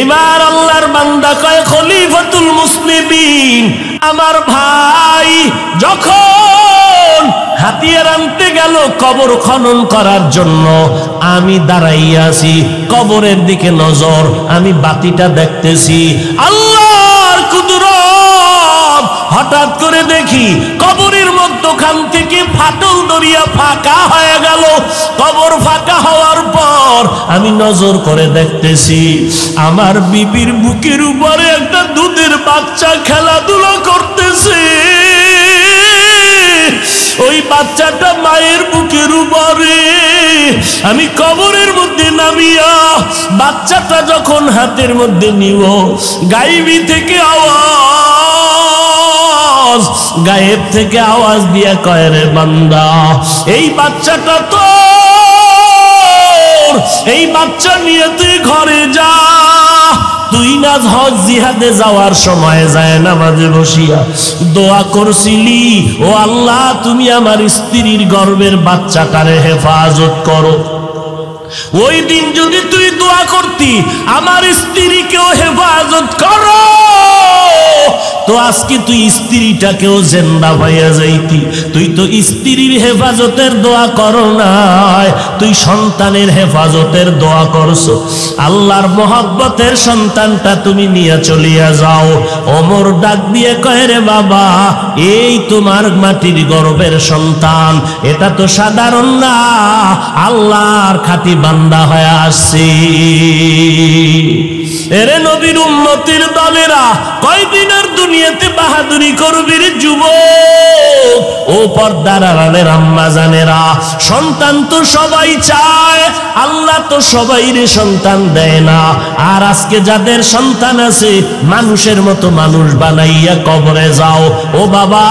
Speaker 1: এবার আল্লাহর বান্দা কয়, খলিফাতুল মুসলিমিন, আমার ভাই যখন হাতিয়ার আনতে গেল কবর খনন করার জন্য, আমি দাঁড়াইয়া আছি, কবরের দিকে নজর, আমি বাতিটা দেখতেছি। আল্লাহর কুদরত, হঠাৎ করে দেখি কবরের মধ্যখান থেকে ফাটল দরিয়া ফাঁকা হয়ে গেল। কবর ফাঁকা হওয়ার পর আমি নজর করে দেখতেছি আমার বিবির বুকের উপরে একটা দুধের বাচ্চা খেলাধুলা করতেছে। ওই বাচ্চাটা মায়ের বুকের উপরে। আমি কবরের মধ্যে নামিয়া বাচ্চাটা যখন হাতের মধ্যে নিব, গায়েবী থেকে আওয়াজ, গায়েব থেকে আওয়াজ দিয়া কয়, রে বান্দা এই বাচ্চাটা তো, এই বাচ্চা নিয়ে তুই ঘরে যা। তুই না হজ জিহাদে যাওয়ার সময় যায় নামাজে বসিয়া দোয়া করছিলি, ও আল্লাহ তুমি আমার স্ত্রীর গর্ভের বাচ্চাটারে হেফাজত করো। ওই দিন যদি তুই দোয়া করতি আমার স্ত্রীকেও হেফাজত করো, তো আজকে তুই স্ত্রীটাকেও জিন্দা পাইয়া যাইতি। তুই তো স্ত্রীর হেফাজতের দোয়া করো নাই, তুই সন্তানের হেফাজতের দোয়া করছো। আল্লাহর মহব্বতের সন্তানটা তুমি নিয়ে চলিয়া যাও। ওমর ডাক দিয়ে কয়, রে বাবা, এই তোমার মাটির গর্ভের সন্তান, এটা তো সাধারণ না, আল্লাহর খাঁটি বান্দা হয়ে আসছে। এরে নবীর উম্মতের দলেরা, কয়দিন আর দুনিয়াতে বাহাদুরি করবি রে যুবক। ও পর্দার আড়ালের আম্মা জানেরা, সন্তান তো সবাই চায়, আল্লাহ তো সবাই রে সন্তান দেয় না। আর আজকে যাদের সন্তান আছে মানুষের মতো মানুষ বানাইয়া কবরে যাও। ও বাবা,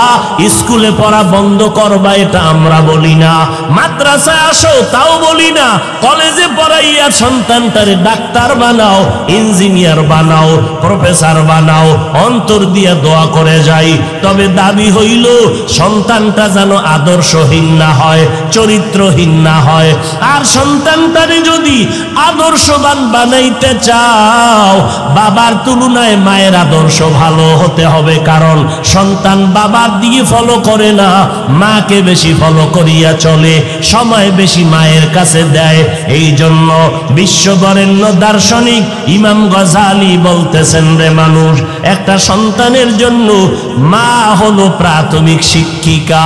Speaker 1: স্কুলে পড়া বন্ধ করবা এটা আমরা বলি না, মাদ্রাসায় আসো তাও বলি না, কলেজে পড়াইয়া সন্তানটারে ডাক্তার বানাও, ইঞ্জিনিয়ার বানাও, প্রফেসর বানাও, অন্তর দিয়া দোয়া করে যাই। তবে দাবি হইল সন্তানটা যেন আদর্শহীন না হয়, চরিত্রহীন না হয়। আর সন্তানটারে যদি আদর্শবান বানাইতে চাও, বাবার তুলনায় মায়ের আদর্শ ভালো হতে হবে। কারণ সন্তান বাবার দিকে ফলো করে না, মাকে বেশি ফলো করিয়া চলে, সময় বেশি মায়ের কাছে দেয়। এই জন্য বিশ্ববরেণ্য দার্শনিক ইমাম গজালি বলতেছেন, রে মানুষ, একটা সন্তানের জন্য মা হলো প্রাথমিক শিক্ষিকা।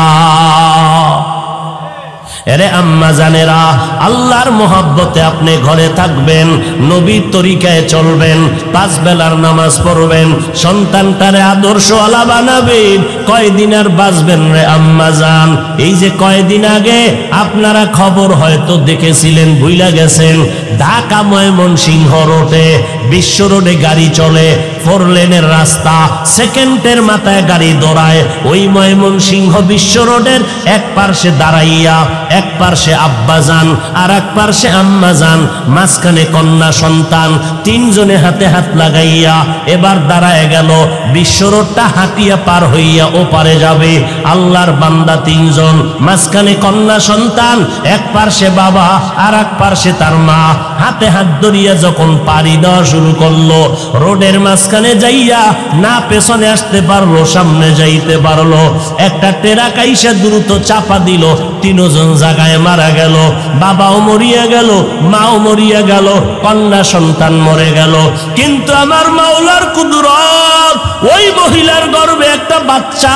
Speaker 1: এরে আম্মা জানেরা, আল্লাহর মোহাব্বতে আপনি ঘরে থাকবেন, নবীর তরিকায় চলবেন, 5 বেলার নামাজ পড়বেন, সন্তানটারে আদর্শওয়ালা বানাবেন, কয়দিন আর বাঁচবেন রে আম্মা জান। এই যে কয়দিন আগে আপনারা খবর হয়তো দেখেছিলেন, ভুইলা গেছেন, ঢাকা ময়মনসিংহ রোডে, বিশ্ব রোডে গাড়ি চলে, 4 লেনের রাস্তা, সেকেন্ডের মাথায় গাড়ি দৌড়ায়। ওই ময়মনসিংহ বিশ্ব রোডের এক পার্শ্বে দাঁড়াইয়া, এক পার্শ্বে আব্বাজান আর এক পার্শ্বে আম্মাজান, মাঝখানে কন্যা সন্তান, 3 জনে হাতে হাত লাগাইয়া এবার দাঁড়ায় গেল। বিশ্ব রোডটা হাঁটিয়া পার হইয়া ওপারে যাবে। আল্লাহর বান্দা 3 জন, মাঝখানে কন্যা সন্তান, এক পার্শ্বে বাবা আর এক পার্শ্বে তার মা, হাতে হাত ধরিয়া যখন পাড়ি দেওয়া শুরু করলো, রোডের মাঝখানে যাইয়া না পেছনে আসতে পারলো, সামনে যাইতে পারলো, একটা টেরাক আইসা দ্রুত চাপা দিল, 3 জন জায়গায় মারা গেল, বাবাও মরিয়া গেল, মাও মরিয়া গেল, কন্যা সন্তান মরে গেল, কিন্তু আমার মাওলার কুদরত, ওই মহিলার গর্ভে একটা বাচ্চা,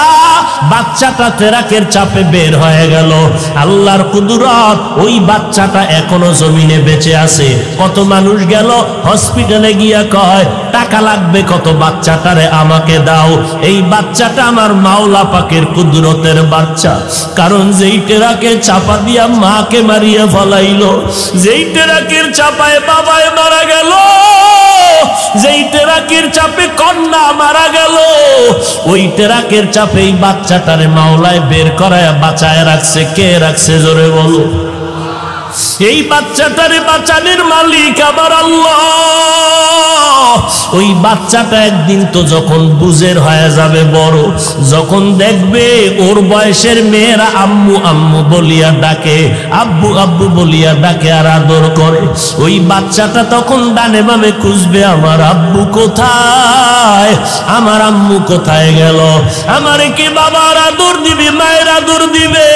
Speaker 1: বাচ্চাটা তেরাকের চাপে বের হয়ে গেল। আল্লাহর কুদরত, ওই বাচ্চাটা এখনো জমিনে বেঁচে আছে। কত মানুষ গেল হসপিটালে গিয়া কয় টাকা লাগবে কত, বাচ্চাটারে আমাকে দাও। এই বাচ্চাটা আমার মাওলা পাকের কুদরতের বাচ্চা। কারণ যেই টেরাকে চাপা দিয়া মাকে মারিয়া ফলাইলো, যেই টেরাকের চাপায় বাবায় মারা গেল, যেই টেরাকের চাপে কন্যা মারা গেল, ওই টেরাকের চাপে এই বাচ্চাটারে মাওলায় বের করায় বাঁচায় রাখছে। কে রাখছে জোরে বলো? এই বাচ্চাটারে বাঁচানোর মালিক আমার আল্লাহ। ওই বাচ্চাটা একদিন তো যখন বুঝের হয়ে যাবে বড়, যখন দেখবে ওর বয়সের মেয়েরা আম্মু আম্মু বলিয়া ডাকে, আব্বু আব্বু বলিয়া ডাকে আর আদর করে, ওই বাচ্চাটা তখন ডানে বামে খুঁজবে আমার আব্বু কোথায়, আমার আম্মু কোথায় গেল, আমারে কে বাবার আদর দিবে, মায়ের আদর দিবে।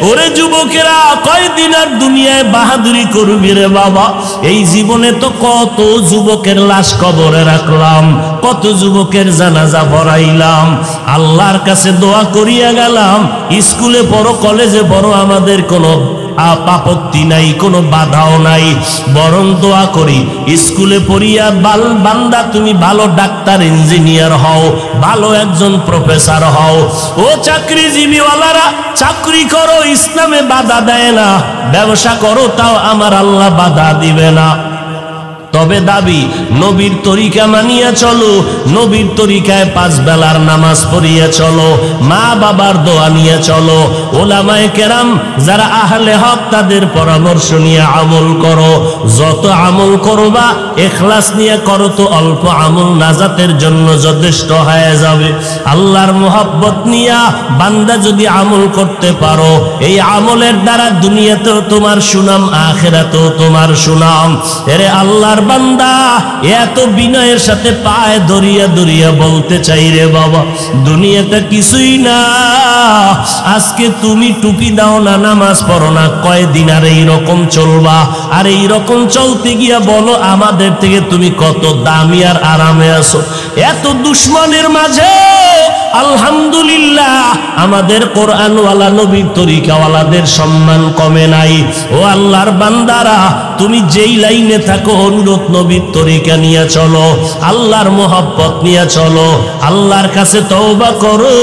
Speaker 1: ওরে যুবকেরা, কয়দিন আর দুনিয়ায় বাহাদুরি করবি রে বাবা? এই জীবনে তো কত যুবকের লাশ কবরে রাখলাম, কত যুবকের জানাজা পড়াইলাম, আল্লাহর কাছে দোয়া করিয়া গেলাম, স্কুলে পড়ো কলেজে পড়ো, আমাদের কোনো আপত্তি নাই, কোনো বাধাও নাই, বরং দোয়া করি স্কুলে পড়িয়া বান্দা তুমি ভালো ডাক্তার ইঞ্জিনিয়ার হও, ভালো একজন প্রফেসর হও। ও চাকরিজীবীওয়ালারা, চাকরি করো, ইসলামে বাধা দেয় না, ব্যবসা করো, তাও আমার আল্লাহ বাধা দিবে না। তবে দাবি নবীর তরিকা মানিয়া চলো, নবীর তরিকায় 5 বেলার নামাজ পড়িয়া চলো, মা বাবার দোয়া নিয়ে চলো, ওলামায়ে কেরাম যারা আহলে হক তাদের পরামর্শ নিয়ে আমল করো। যত আমল করবা ইখলাস নিয়ে করো তো অল্প আমল নাজাতের জন্য যথেষ্ট হয়ে যাবে। আল্লাহর মোহাব্বত নিয়া বান্দা যদি আমল করতে পারো, এই আমলের দ্বারা দুনিয়াতেও তোমার সুনাম, আখিরাতেও তোমার সুনাম। এরে আল্লাহর বান্দা, এত বিনয়ের সাথে পায়ে ধরিয়া ধরিয়া বলতে চাই রে বাবা, দুনিয়াটা কিছুই না। আজকে তুমি টুপি দাও না, নামাজ পড়ো না, কয়দিন আর এইরকম চলবা? আর এইরকম চলতে গিয়া বলো আমাদের থেকে তুমি কত দামি আর আরামে আছো। এত দুশ্মনের মাঝে আলহামদুলিল্লাহ আমাদের কোরআনওয়ালা নবীর তরিকাওয়ালাদের সম্মান কমে নাই। ও আল্লাহর বান্দারা, তুমি যেই লাইনে থাকো অনুরোধ নবীর তরিকা নিয়ে চলো, আল্লাহর মোহাব্বত নিয়ে চলো, আল্লাহর কাছে তওবা করো।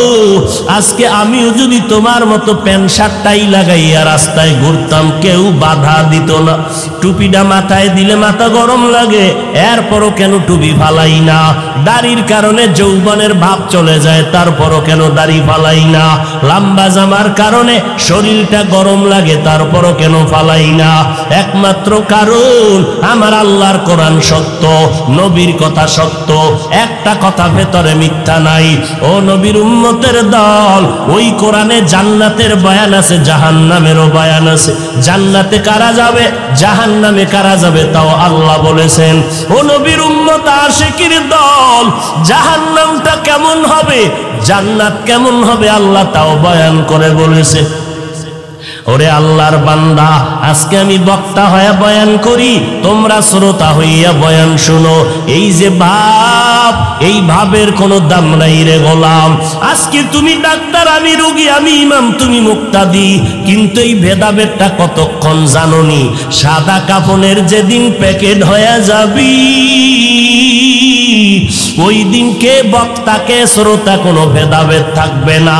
Speaker 1: আজকে আমিও যদি তোমার মতো প্যান্ট শার্টটাই লাগাইয়া রাস্তায় ঘুরতাম, কেউ বাধা দিত না। টুপিটা মাথায় দিলে মাথা গরম লাগে, এরপরও কেন টুপি ফালাই না? দাড়ির কারণে যৌবনের ভাব চলে যায়, তারপরও কেন দাড়ি ফালাই না? লম্বা জামার কারণে শরীরটা গরম লাগে, তারপরও কেন ফালাই না? একমাত্র কারণ আমার আল্লাহর কোরআন সত্য, নবীর কথা সত্য, একটা কথা ভেতরে মিথ্যা নাই। ও নবীর উম্মতের দল, ওই কোরআনে জান্নাতের বয়ান আছে, জাহান্নামেরও বয়ান আছে। জান্নাতে কারা যাবে, জাহান্নামে কারা যাবে, তাও আল্লাহ বলেছেন। ও নবীর উম্মত আশিকির দল, জাহান্নামটা কেমন হবে, জান্নাত কেমন হবে, আল্লাহ তাও বয়ান করে বলেছে। ওরে আল্লাহর বান্দা, আজকে আমি বক্তা হয়ে বয়ান করি, তোমরা শ্রোতা হইয়া বয়ান শুনো। এই যে ভাব, এই ভাবের কোনো দাম নাই রে গোলাম। আজকে তুমি ডাক্তার, আমি রোগী, আমি ইমাম, তুমি মুক্তাদি, কিন্তু এই ভেদাভেদটা কতক্ষণ জানোনি? সাদা কাফনের যেদিন প্যাকেট হয়ে যাবি, ওই দিনকে বক্তাকে শ্রোতা কোনো ভেদাভেদ থাকবে না।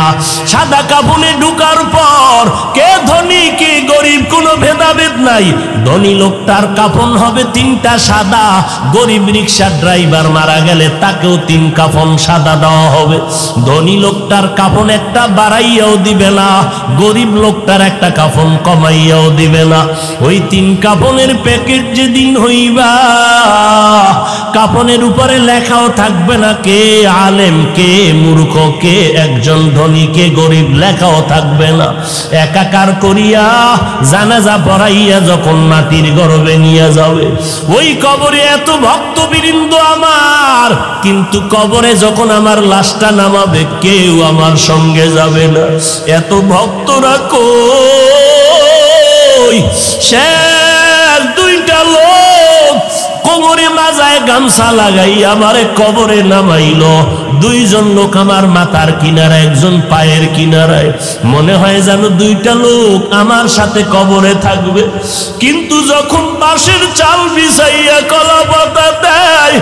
Speaker 1: সাদা কাফনে ঢুকার পর কে ধনী কে গরিব কোনো ভেদাভেদ নাই। ধনী লোকটার কাফন হবে 3টা সাদা, গরিব রিক্সা ড্রাইভার মারা গেলে তাকেও 3 কাফন সাদা দেওয়া হবে। ধনী লোকটার কাফন একটা বাড়াইয়াও দিবে না, গরিব লোকটার একটা কাফন কমাইয়াও দিবে না। ওই 3 কাফনের প্যাকেট যেদিন হইবা, কাফনের উপরে লেখাও থাকবে না কে আলেম কে মূর্খ, কে একজন ধনী কে গরিব, লেখাও থাকবে না। একাকার করিয়া জানাজা পড়াইয়া যখন মাটির গর্ভে নিয়ে যাবে, ওই কবরে এত ভক্তবৃন্দ আমার, কিন্তু কবরে যখন আমার লাশটা নামাবে কেউ আমার সঙ্গে যাবে না। এত ভক্তরা কই? শেষ দুইটা লোক কোমরে মাজায় গামছা লাগাই আমারে কবরে নামাইলো। দুইজন লোক আমার মাথার কিনারায়, একজন পায়ের কিনারায়। মনে হয় যেন দুইটা লোক আমার সাথে কবরে থাকবে। কিন্তু যখন বাঁশের চাল বিছাইয়া কলা পাতা দেয়,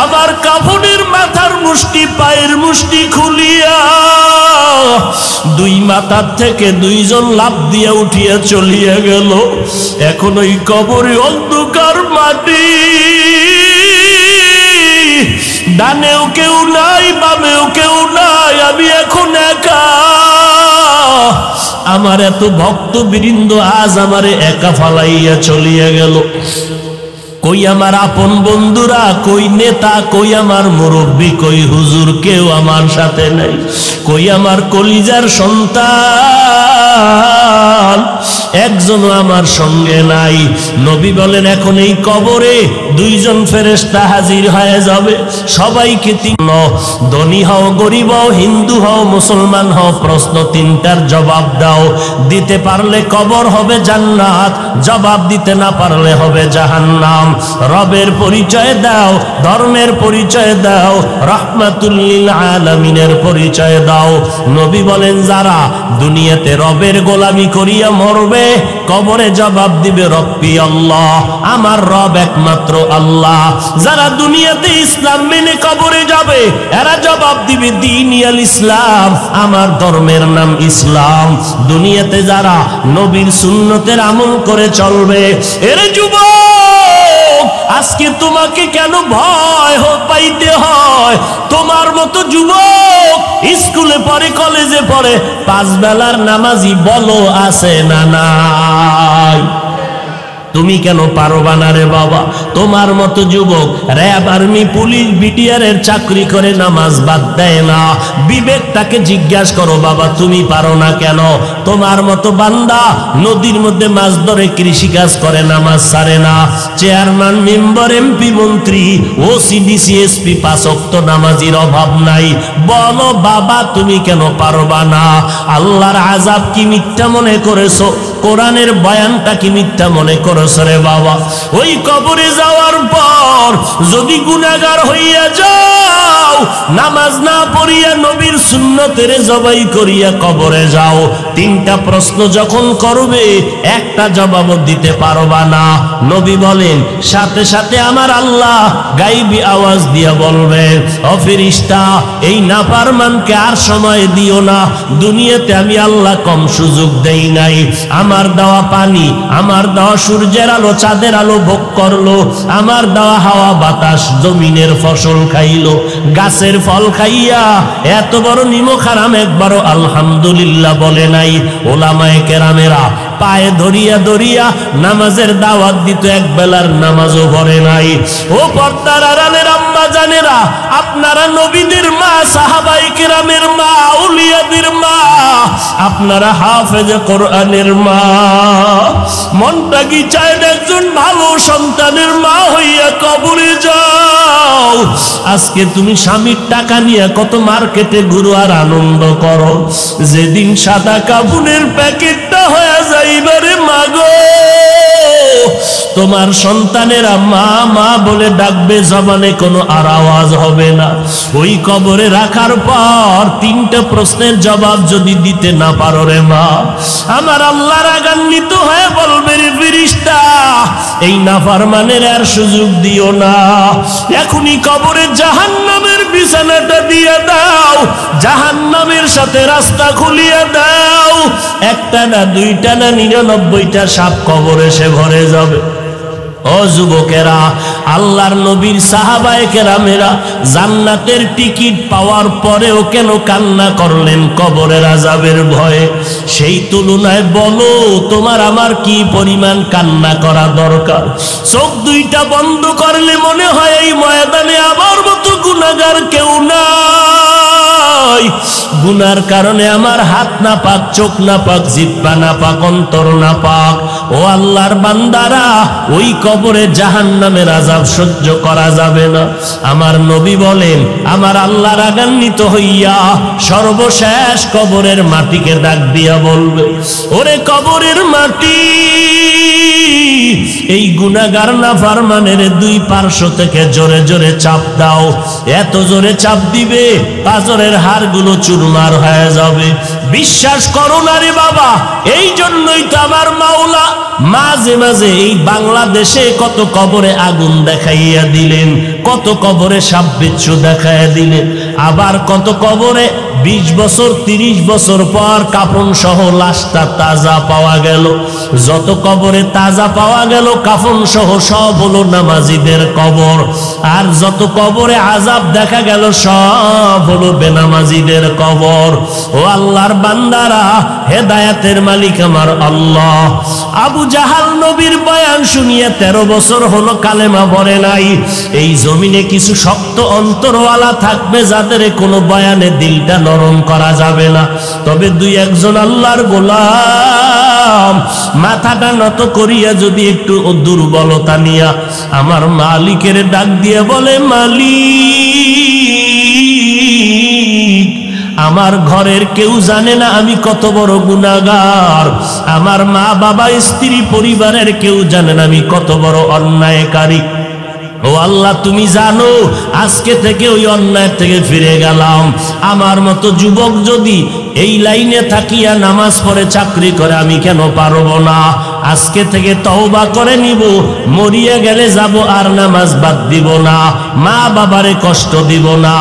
Speaker 1: আমার কাফনের মাথার মুষ্টি পায়ের মুষ্টি খুলিয়া দুই মাথার থেকে দুইজন লাফ দিয়া উঠিয়া চলিয়া গেল। এখন ওই কবরে অন্ধকার মাটি, ডানেও কেউ নাই, বামেও কেউ নাই, আমি এখন একা। আমার এত ভক্তবৃন্দ আজ আমারে একা ফালাইয়া চলিয়া গেল। কই আমার আপন বন্ধুরা, কই নেতা, কই আমার মুরব্বী, কই হুজুর, কেউ আমার সাথে নাই। কই আমার কলিজার সন্তান, একজনও আমার সঙ্গে নাই। নবী বলেন এখন এই কবরে দুইজন ফেরেশতা হাজির হয়ে যাবে। সবাইকে ধনী হও, গরিব হও, হিন্দু হও, মুসলমান হও, প্রশ্ন তিনটার জবাব দাও। দিতে পারলে কবর হবে জান্নাত, জবাব দিতে না পারলে হবে জাহান্নাম। রবের পরিচয় দাও, ধর্মের পরিচয় দাও, রাহমাতুল লিল আলামিনের পরিচয় দাও। নবী বলেন যারা দুনিয়াতে রবের গোলামি করিয়া মরবে, কবরে জবাব দিবে রব্বি আল্লাহ, আমার রব একমাত্র আল্লাহ। যারা দুনিয়াতে ইসলাম মেনে কবরে যাবে, এরা জবাব দিবে দ্বীনি আল ইসলাম, আমার ধর্মের নাম ইসলাম। দুনিয়াতে যারা নবীর সুন্নতের আমল করে চলবে, এর যুবক আজকে তোমাকে কেন ভয় পাইতে হয়? তোমার মতো যুবক স্কুলে পড়ে, কলেজে পড়ে, 5 বেলার নামাজি বলো আছে না নাই? তুমি কেন পারবা না রে বাবা? তোমার মতো যুবক র‍্যাব, আর্মি, পুলিশ, বিটিআর এর চাকরি করে নামাজ বাদ দেয় না। বিবেকটাকে জিজ্ঞাসা করো বাবা, তুমি পারো না কেন? তোমার মতো বান্দা নদীর মধ্যে মাছ ধরে, কৃষিকাজ করে, নামাজ ছাড়ে না। চেয়ারম্যান, মেম্বার, এমপি, মন্ত্রী, ওসি, ডিসি, এসপি, 5 ওয়াক্ত নামাজির অভাব নাই। বলো বাবা তুমি কেন পারবা না? আল্লাহর আযাব কি মিথ্যা মনে করেছো? কোরআনের বয়ানটা কি মিথ্যা মনে করেছো রে বাবা? ওই কবরে যাওয়ার পর যদি গুনাহগার হইয়া যাও, নামাজ না পড়িয়া নবীর সুন্নতের জবাই করিয়া কবরে যাও, 3টা প্রশ্ন যখন করবে, একটা জবাব দিতে পারবা না। নবী বলেন সাথে সাথে আমার আল্লাহ গাইবী আওয়াজ দিয়া বলবেন, ও ফেরেশতা, এই নাফরমানকে আর সময় দিও না। দুনিয়াতে আমি আল্লাহ কম সুযোগ দেই নাই। আমার দেওয়া পানি, আমার দেওয়া সূর্যের আলো, চাঁদের আলো ভোগ করলো, আমার দেওয়া হাওয়া বাতাস, জমিনের ফসল খাইলো, গাছের ফল খাইয়া এত বড় নিমক হারাম একবারও আলহামদুলিল্লাহ বলে নাই। ওলামায়ে কেরামেরা পায়ে ধরিয়া ধরিয়া নামাজের দাওয়াত দিত, এক বেলার নামাজও পড়ে নাই। ও পর্দার আড়ালের আম্মা জানেরা, আপনারা নবীদের মা, সাহাবায়ে কেরামের মা, আউলিয়াদের মা, আপনারা হাফেজে কোরআনের মা। মনটা কি চায় একজন ভালো সন্তানের মা হইয়া কবরে যাও? আজকে তুমি স্বামীর টাকা নিয়ে কত মার্কেটে ঘুরো আর আনন্দ করো, যেদিন সাদা কাফনের প্যাকেটটা হয়ে যাইবারে মাগো, তোমার সন্তানেরা মা মা বলে ডাকবে, জবানে কোনো আর আওয়াজ হবে না। ওই কবরে রাখার পর 3টা প্রশ্নের জবাব যদি দিতে না পারো রে মা, আমার আল্লাহ রাগান্বিত হয়ে বলবে, রে ফেরেশতা, এই নাফরমানের আর সুযোগ দিও না। এখনই কবরে জাহান্নামের বিছানাটা দিয়ে দাও, জাহান্নামের সাথে রাস্তা খুলিয়ে দাও। 1টা না 2টা না 99টা সাপ কবরে সে ভরে যাবে। ও যুবকেরা, আল্লাহর নবীর সাহাবায়ে কেরামেরা জান্নাতের টিকিট পাওয়ার পরেও কেন কান্না করলেন কবরের আযাবের ভয়ে? সেই তুলনায় বলো তোমার আমার কি পরিমাণ কান্না করা দরকার? চোখ 2টা বন্ধ করলে মনে হয় এই ময়দানে আমার মতো গুনাহগার কেউ নাই। গুনার কারণে আমার হাত না পাক, চোখ না পাক, জিহ্বা না পাক, অন্তর না পাক। ও আল্লাহর বান্দারা, ওই কবরে জাহান্নামের আযাব সহ্য করা যাবে না। আমার নবী বলেন, আমার আল্লাহ রাগান্বিত হইয়া সর্বশেষ কবরের মাটিকে ডাক দিয়া বলবে, ওরে কবরের মাটি, এই গুনাহগার নাফরমানের দুই পার্শ্ব থেকে জোরে জোরে চাপ দাও। এত জোরে চাপ দিবে পাঁজরের হাড়গুলো চুরমার হয়ে যাবে। বিশ্বাস করো না রে বাবা, এই জন্যই তো আমার মাওলা মাঝে মাঝে এই বাংলাদেশে কত কবরে আগুন দেখাইয়া দিলেন, কত কবরে সাপ বিচ্ছু দেখাইয়া দিলেন, আবার কত কবরে 20 বছর 30 বছর পর কাফন সহ লাশটা তাজা পাওয়া গেল। যত কবরে তাজা পাওয়া গেল কাফন সহ সব হলো নামাজিদের কবর, আর যত কবরে আযাব দেখা গেল সব হলো বেনামাজিদের কবর। ও আল্লাহর বান্দারা, হেদায়েতের মালিক আমার আল্লাহ। আবু জাহাল নবীর বয়ান শুনিয়ে 13 বছর হলো কালেমা পড়ে নাই। এই জমিনে কিছু শক্ত অন্তরওয়ালা থাকবে যাদের কোনো বয়ানে দিলটা নরম করা যাবে না, তবে দুই একজন আল্লাহর গোলাম মাথাটা নত করিয়া যদি একটু দুর্বলতা নিয়া আমার মালিকের ডাক দিয়ে বলে, মালিক, আমার ঘরের কেউ জানে না আমি কত বড় গুনাহগার, আমার মা বাবা স্ত্রী পরিবারের কেউ জানে না আমি কত বড় অন্যায়কারী। ও আল্লাহ, তুমি জানো, আজকে থেকে ওই অন্যায় থেকে ফিরে গেলাম। আমার মতো যুবক যদি এই লাইনে থাকিয়া নামাজ পড়ে চাকরি করে, আমি কেন পারবো না? আজকে থেকে তওবা করে নিব, মরিয়া গেলে যাব আর নামাজ বাদ দিব না, মা বাবারে কষ্ট দিব না,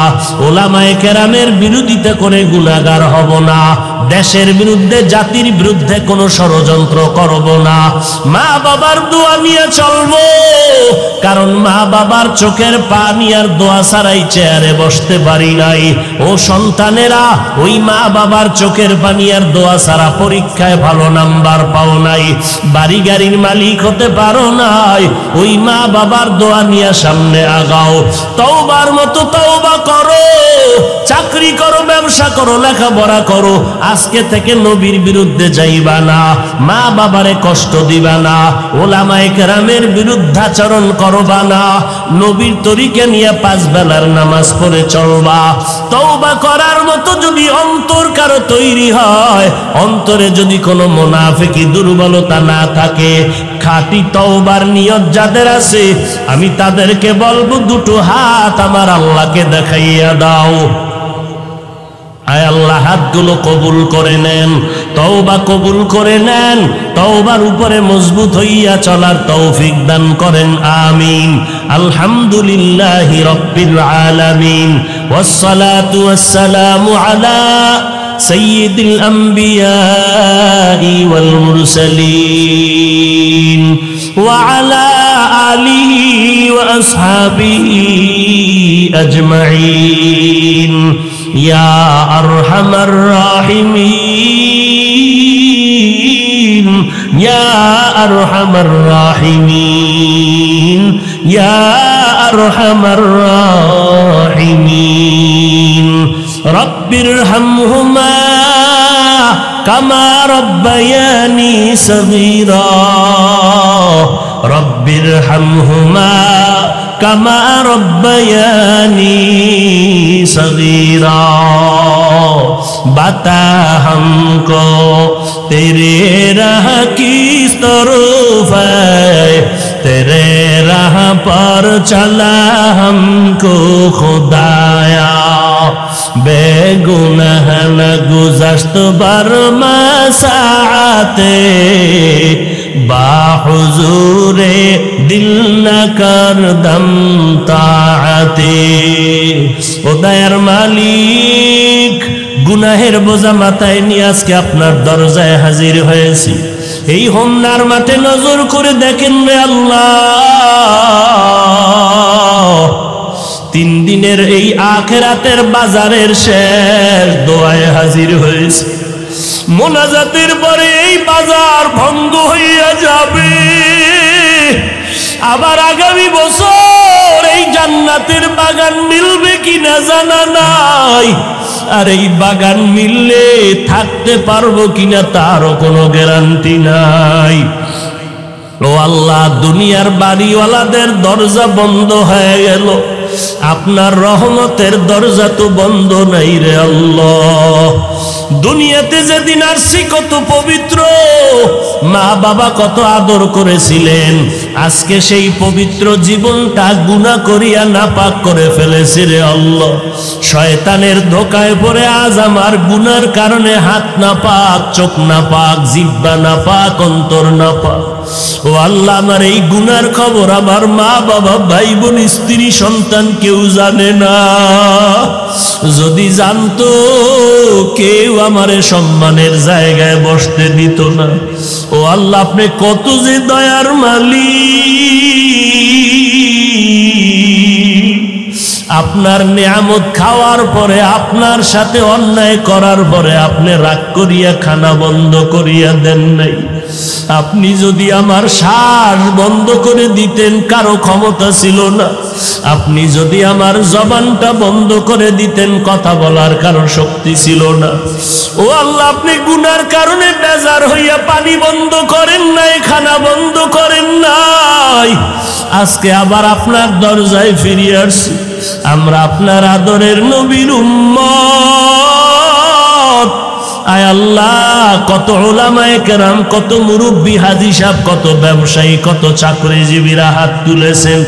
Speaker 1: ওলামায়ে কেরামের বিরোধিতা করে গুনাহগার হব না, দেশের বিরুদ্ধে জাতির বিরুদ্ধে কোনো ষড়যন্ত্র করব না, মা বাবার দোয়া নিয়ে চলবো। কারণ মা বাবার চোখের পানি আর দোয়া ছাড়াই চেয়ারে বসতে পারি নাই। ও সন্তানেরা, ওই মা বাবার চোখের পানি আর দোয়া ছাড়া পরীক্ষায় ভালো নাম্বার পাও নাই, বাড়ি গাড়ির মালিক হতে পারো নাই। ওই মা বাবার দোয়া নিয়ে সামনে আগাও, তওবার মতো তওবা করো, চাকরি করো, ব্যবসা করো, লেখাপড়া করো। আজকে থেকে নবীর বিরুদ্ধে যাইবা না, মা বাবারে কষ্ট দিবা না, ওলামায়ে কেরামের বিরুদ্ধাচরণ করবা না, নবীর তরিকা নিয়ে 5 বেলার নামাজ পড়ে চলবা। তওবা করার মতো যদি অন্তর কারো তৈরি হয়, অন্তরে যদি কোনো মুনাফিকি দুর্বলতা না থাকে, খাঁটি তওবার নিয়ত যাদের আছে, আমি তাদেরকে বলবো দুটো হাত আমার আল্লাহকে দেখাইয়া দাও। আয় আল্লাহ, হাতগুলো কবুল করে নেন, তওবা কবুল করে নেন, তওবার উপরে মজবুত হইয়া চলার তৌফিক দান করেন, আমিন। আলহামদুলিল্লাহি রাব্বিল আলামিন, ওয়াসসালাতু ওয়াসসালামু আলা সাইয়্যিদিল আমবিয়াই ওয়াল মুরসালিন ওয়া আলা আলিহি ওয়া আসহাবিহি আজমাইন। ইয়া আরহামার রাহিমিন, ইয়া আরহামার রাহিমিন, ইয়া আরহামার রাহিমিন। রব্বিরহামহুমা কামা রব্বায়ানি সগীরা, রব্বিরহামহুমা কামা রব্বায়ানি সগীরা। বাতা हमको तेरे राह की तरफ है, तेरे राह पर चला हमको खुदाया। बेगुनाह न गुज़श्त बर मसाते, बाहुजूरे दिल न कर दम ताअते। ও দয়ার মালিক, গুনাহের বোঝা মাথায় নিয়ে আজকে আপনার দরজায় হাজির হয়েছি। এই হোমনার মাঠে নজর করে দেখেন রে আল্লাহ, 3 দিনের এই আখিরাতের বাজারের শেষ দোয়ায় হাজির হয়েছে। মোনাজাতের পরে এই বাজার ভঙ্গ হইয়া যাবে, আবার আগামী বছর এই জান্নাতের বাগান মিলবে কিনা জানা নাই। আর এই বাগান মিললে থাকতে পারবো কিনা তারও কোনো গ্যারান্টি নাই। ও আল্লাহ, দুনিয়ার বাড়িওয়ালাদের দরজা বন্ধ হয়ে গেল, আপনার রহমতের দরজা তো বন্ধ নাই রে আল্লাহ। দুনিয়াতে যেদিন আসছি কত পবিত্র, মা বাবা কত আদর করেছিলেন, আজকে সেই পবিত্র জীবনটা গুনাহ করিয়া নাপাক করে ফেলেছি রে আল্লাহ। শয়তানের ধোকায় পড়ে আজ আমার গুনার কারণে হাত নাপাক, চোখ নাপাক, জিহ্বা নাপাক, অন্তর নাপাক। ও আল্লাহ, আমার এই গুনার খবর আমার মা বাবা, ভাই বোন, স্ত্রী, সন্তান কেউ জানে না। যদি জানতো কেউ আমারে সম্মানের জায়গায় বসতে দিত না। ও আল্লাহ, আপনি কত যে দয়ার মালিক। আপনার নিয়ামত খাওয়ার পরে, আপনার সাথে অন্যায় করার পরে আপনি রাগ করিয়া খানা বন্ধ করিয়া দেন নাই। আপনি যদি আমার শ্বাস বন্ধ করে দিতেন, কারো ক্ষমতা ছিল না। আপনি যদি আমার জবানটা বন্ধ করে দিতেন, কথা বলার কারো শক্তি ছিল না। ও আল্লাহ, আপনি গুনার কারণে বেজার হইয়া পানি বন্ধ করেন নাই, খানা বন্ধ করেন নাই। আজকে আবার আপনার দরজায় ফিরে আসছি। আমরা আপনার আদরের নবীর উম্মত। আয় আল্লাহ, কত উলামায়ে কেরাম, কত মুরব্বী, হাজী সাহেব, কত ব্যবসায়ী, কত চাকরিজীবীরা হাত তুলেছেন।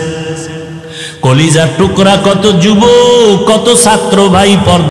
Speaker 1: কলিজার টুকরা কত যুবক, কত ছাত্র ভাই পর্দা